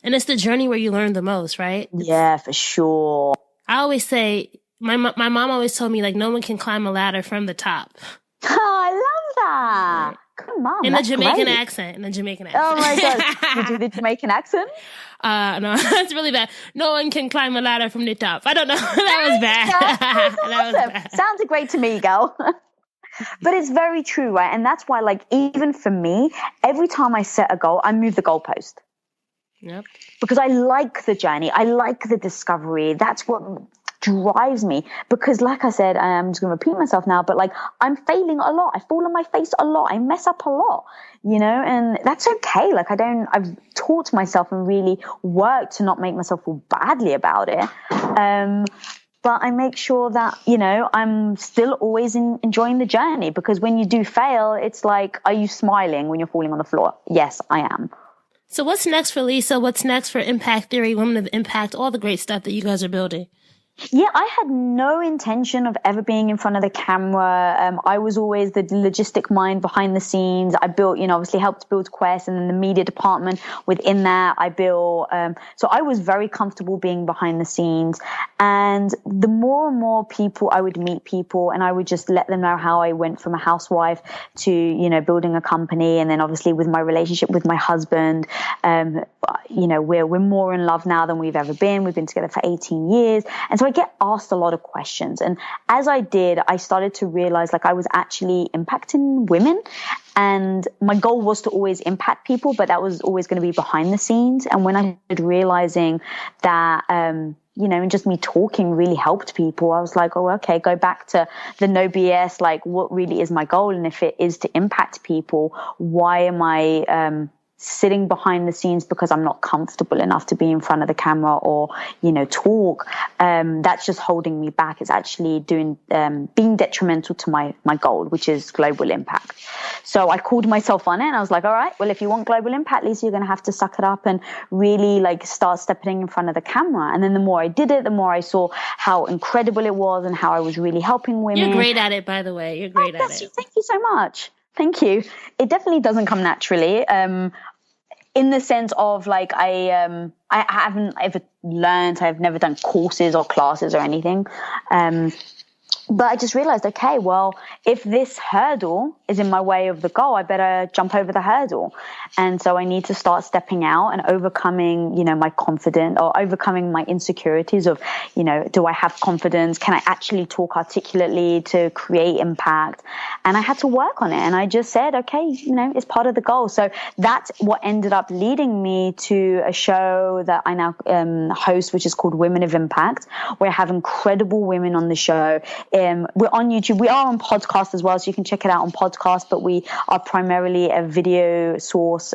Speaker 2: And it's the journey where you learn the most, right?
Speaker 1: Yeah, for sure.
Speaker 2: I always say, my mom always told me, like, no one can climb a ladder from the top.
Speaker 1: Oh, I love that. Come on.
Speaker 2: In a Jamaican
Speaker 1: great.
Speaker 2: accent.
Speaker 1: Oh my God. You do the Jamaican accent?
Speaker 2: No, that's really bad. No one can climb a ladder from the top. I don't know. That was bad.
Speaker 1: That was bad. Sounded great to me, girl. But it's very true, right? And that's why, like, even for me, every time I set a goal, I move the goalpost.
Speaker 2: Yep.
Speaker 1: Because I like the journey. I like the discovery. That's what drives me. Because like I said, I'm just going to repeat myself now, but like, I'm failing a lot. I fall on my face a lot. I mess up a lot, you know, and that's okay. Like, I've taught myself and really worked to not make myself feel badly about it. But I make sure that, you know, I'm still always enjoying the journey, because when you do fail, it's like, are you smiling when you're falling on the floor? Yes, I am.
Speaker 2: So what's next for Lisa? What's next for Impact Theory, Women of Impact, all the great stuff that you guys are building?
Speaker 1: Yeah, I had no intention of ever being in front of the camera. I was always the logistic mind behind the scenes. I built, you know, obviously helped build Quest, and then the media department within that I built. So I was very comfortable being behind the scenes. And the more and more people I would meet people, and I would just let them know how I went from a housewife to, you know, building a company. And then obviously with my relationship with my husband, you know, we're more in love now than we've ever been. We've been together for 18 years. And so I get asked a lot of questions. And as I did, I started to realize, like, I was actually impacting women. And my goal was to always impact people, but that was always going to be behind the scenes. And when I started realizing that, you know, and just me talking really helped people, I was like, oh, okay, go back to the no BS, like, what really is my goal? And if it is to impact people, why am I, sitting behind the scenes because I'm not comfortable enough to be in front of the camera or, you know, talk? That's just holding me back. It's actually being detrimental to my goal, which is global impact. So I called myself on it, and I was like, all right, well, if you want global impact, Lisa, you're going to have to suck it up and really, like, start stepping in front of the camera. And then the more I did it, the more I saw how incredible it was and how I was really helping women.
Speaker 2: You're great at it, by the way. You're great at it.
Speaker 1: Thank you so much. Thank you. It definitely doesn't come naturally. In the sense of, like, I haven't ever learned, I've never done courses or classes or anything. But I just realized, okay, well, if this hurdle is in my way of the goal, I better jump over the hurdle. And so I need to start stepping out and overcoming, you know, my confidence, or overcoming my insecurities of, you know, do I have confidence? Can I actually talk articulately to create impact? And I had to work on it. And I just said, okay, you know, it's part of the goal. So that's what ended up leading me to a show that I now host, which is called Women of Impact, where I have incredible women on the show. We're on YouTube. We are on podcast as well, so you can check it out on podcast, but we are primarily a video source.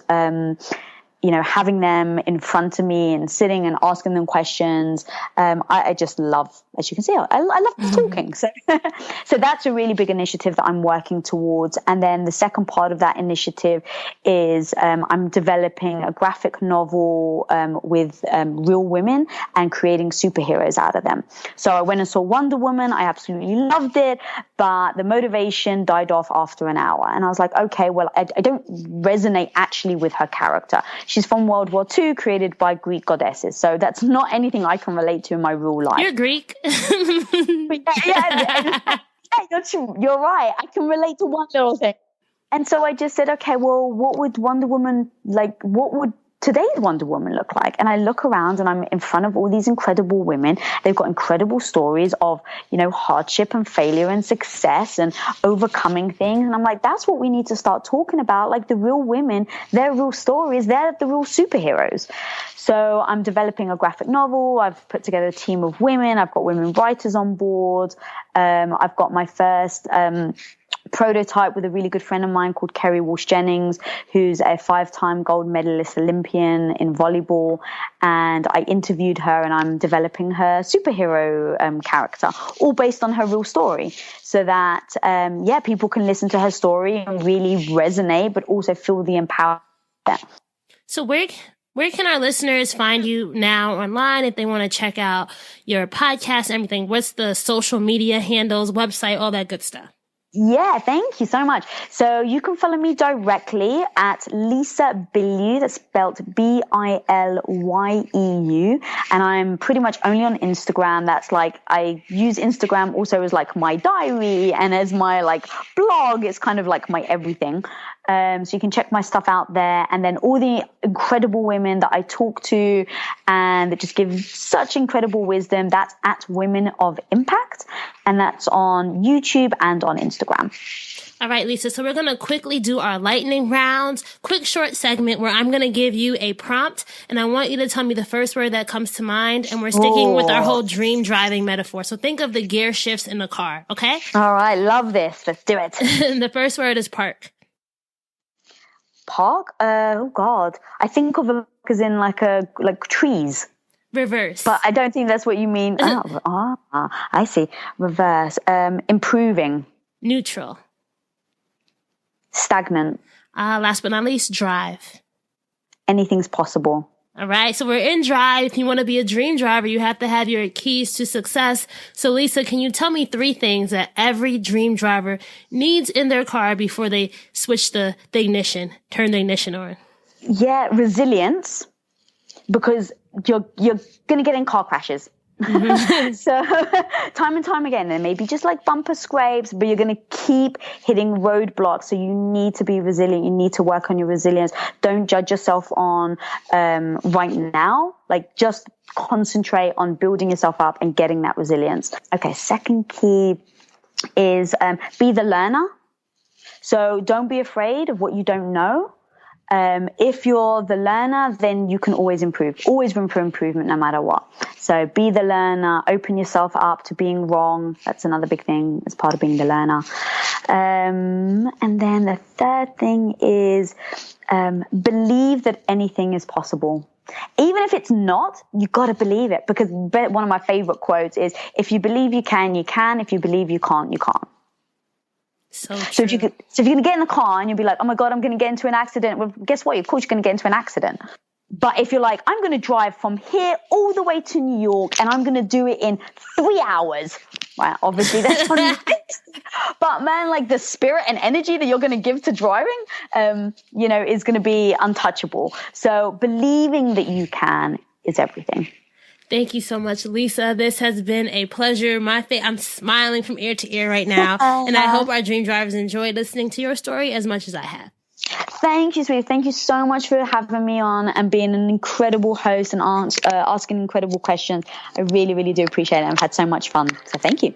Speaker 1: You know, having them in front of me and sitting and asking them questions. I just love, as you can see, I love talking. So, so that's a really big initiative that I'm working towards. And then the second part of that initiative is I'm developing a graphic novel with real women and creating superheroes out of them. So I went and saw Wonder Woman. I absolutely loved it, but the motivation died off after an hour. And I was like, okay, well, I don't resonate actually with her character. She's from World War II, created by Greek goddesses. So that's not anything I can relate to in my real life.
Speaker 2: You're Greek.
Speaker 1: yeah, you're true. You're right. I can relate to one little thing. And so I just said, okay, well, what would Wonder Woman, like, what would today's Wonder Woman look like? And I look around and I'm in front of all these incredible women. They've got incredible stories of, you know, hardship and failure and success and overcoming things. And I'm like, that's what we need to start talking about. Like the real women, their real stories, they're the real superheroes. So I'm developing a graphic novel. I've put together a team of women. I've got women writers on board. I've got my first, prototype with a really good friend of mine called Kerry Walsh-Jennings, who's a 5-time gold medalist Olympian in volleyball. And I interviewed her and I'm developing her superhero character, all based on her real story. So that, people can listen to her story and really resonate, but also feel the empowerment.
Speaker 2: So where can our listeners find you now online if they want to check out your podcast, everything? What's the social media handles, website, all that good stuff?
Speaker 1: Yeah, thank you so much. So you can follow me directly at Lisa Bilyeu, that's spelled Bilyeu. And I'm pretty much only on Instagram. That's like, I use Instagram also as like my diary and as my like blog. It's kind of like my everything. So you can check my stuff out there. And then all the incredible women that I talk to and that just give such incredible wisdom, that's at Women of Impact. And that's on YouTube and on Instagram.
Speaker 2: All right, Lisa. So we're going to quickly do our lightning rounds, quick short segment where I'm going to give you a prompt and I want you to tell me the first word that comes to mind. And we're sticking with our whole dream driving metaphor. So think of the gear shifts in the car. Okay.
Speaker 1: All right. Love this. Let's do it.
Speaker 2: The first word is park.
Speaker 1: Park? Oh God. I think of it as in like trees.
Speaker 2: Reverse.
Speaker 1: But I don't think that's what you mean. I see. Reverse. Improving.
Speaker 2: Neutral.
Speaker 1: Stagnant.
Speaker 2: Last but not least, drive.
Speaker 1: Anything's possible.
Speaker 2: All right. So we're in drive. If you want to be a dream driver, you have to have your keys to success. So Lisa, can you tell me 3 things that every dream driver needs in their car before they switch the ignition, turn the ignition on?
Speaker 1: Yeah. Resilience. Because you're going to get in car crashes. Mm-hmm. So time and time again, there may be just like bumper scrapes, but you're going to keep hitting roadblocks. So you need to be resilient. You need to work on your resilience. Don't judge yourself on right now. Like just concentrate on building yourself up and getting that resilience. Okay. Second key is be the learner. So don't be afraid of what you don't know. If you're the learner, then you can always improve, always room for improvement no matter what. So be the learner, open yourself up to being wrong. That's another big thing as part of being the learner. And then the third thing is believe that anything is possible. Even if it's not, you got to believe it, because one of my favorite quotes is, if you believe you can, you can. If you believe you can't, you can't.
Speaker 2: So
Speaker 1: if you're going to get in the car and you'll be like, oh my God, I'm going to get into an accident. Well, guess what? Of course you're going to get into an accident. But if you're like, I'm going to drive from here all the way to New York and I'm going to do it in 3 hours. Well, obviously that's unrealistic. But man, like the spirit and energy that you're going to give to driving, is going to be untouchable. So believing that you can is everything.
Speaker 2: Thank you so much, Lisa. This has been a pleasure. I'm smiling from ear to ear right now. And I hope our dream drivers enjoy listening to your story as much as I have.
Speaker 1: Thank you, sweetie. Thank you so much for having me on and being an incredible host and asking incredible questions. I really, really do appreciate it. I've had so much fun. So thank you.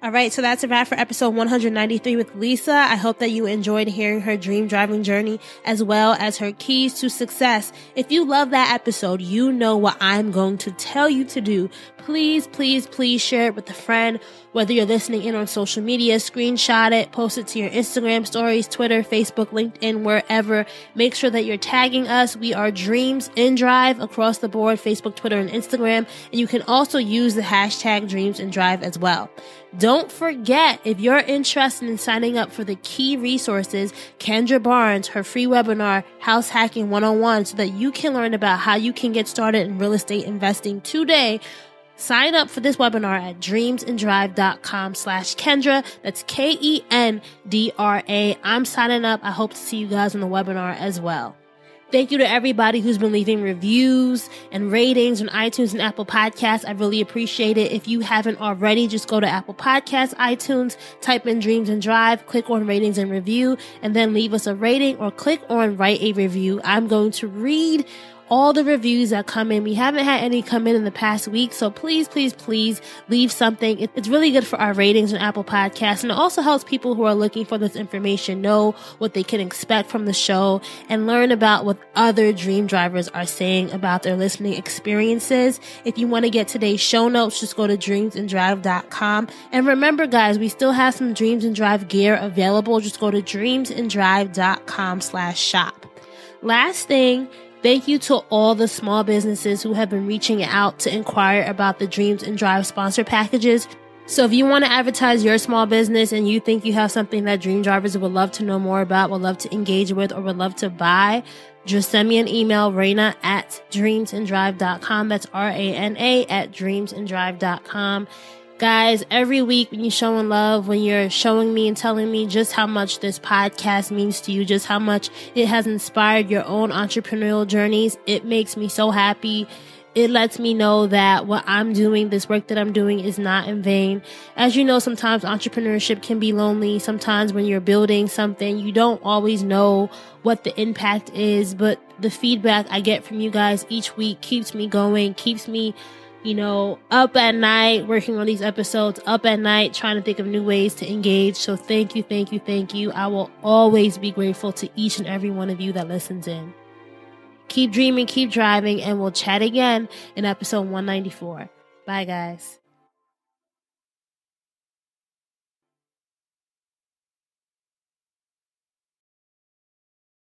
Speaker 2: All right, so that's a wrap for episode 193 with Lisa. I hope that you enjoyed hearing her dream driving journey as well as her keys to success. If you love that episode, you know what I'm going to tell you to do. Please, please, please share it with a friend. Whether you're listening in on social media, screenshot it, post it to your Instagram stories, Twitter, Facebook, LinkedIn, wherever. Make sure that you're tagging us. We are Dreams in Drive across the board, Facebook, Twitter, and Instagram. And you can also use the hashtag Dreams in Drive as well. Don't forget, if you're interested in signing up for the key resources, Kendra Barnes, her free webinar, House Hacking 101, so that you can learn about how you can get started in real estate investing today. Sign up for this webinar at dreamsindrive.com/Kendra. That's Kendra. I'm signing up. I hope to see you guys on the webinar as well. Thank you to everybody who's been leaving reviews and ratings on iTunes and Apple Podcasts. I really appreciate it. If you haven't already, just go to Apple Podcasts, iTunes, type in Dreams and Drive, click on ratings and review, and then leave us a rating or click on write a review. I'm going to read all the reviews that come in. We haven't had any come in the past week, so please leave something. It's really good for our ratings on Apple Podcasts, and it also helps people who are looking for this information know what they can expect from the show and learn about what other dream drivers are saying about their listening experiences. If you want to get today's show notes, just go to dreamsanddrive.com. And remember, guys, we still have some Dreams and Drive gear available. Just go to dreamsanddrive.com/shop. Last thing, thank you to all the small businesses who have been reaching out to inquire about the Dreams and Drive sponsor packages. So if you want to advertise your small business and you think you have something that dream drivers would love to know more about, would love to engage with, or would love to buy, just send me an email, Raina@dreamsanddrive.com. That's RANA @dreamsanddrive.com. Guys, every week when you're showing love, when you're showing me and telling me just how much this podcast means to you, just how much it has inspired your own entrepreneurial journeys, it makes me so happy. It lets me know that what I'm doing, this work that I'm doing, is not in vain. As you know, sometimes entrepreneurship can be lonely. Sometimes when you're building something, you don't always know what the impact is, but the feedback I get from you guys each week keeps me going, keeps me up at night, working on these episodes, up at night, trying to think of new ways to engage. So thank you. I will always be grateful to each and every one of you that listens in. Keep dreaming, keep driving, and we'll chat again in episode 194. Bye, guys.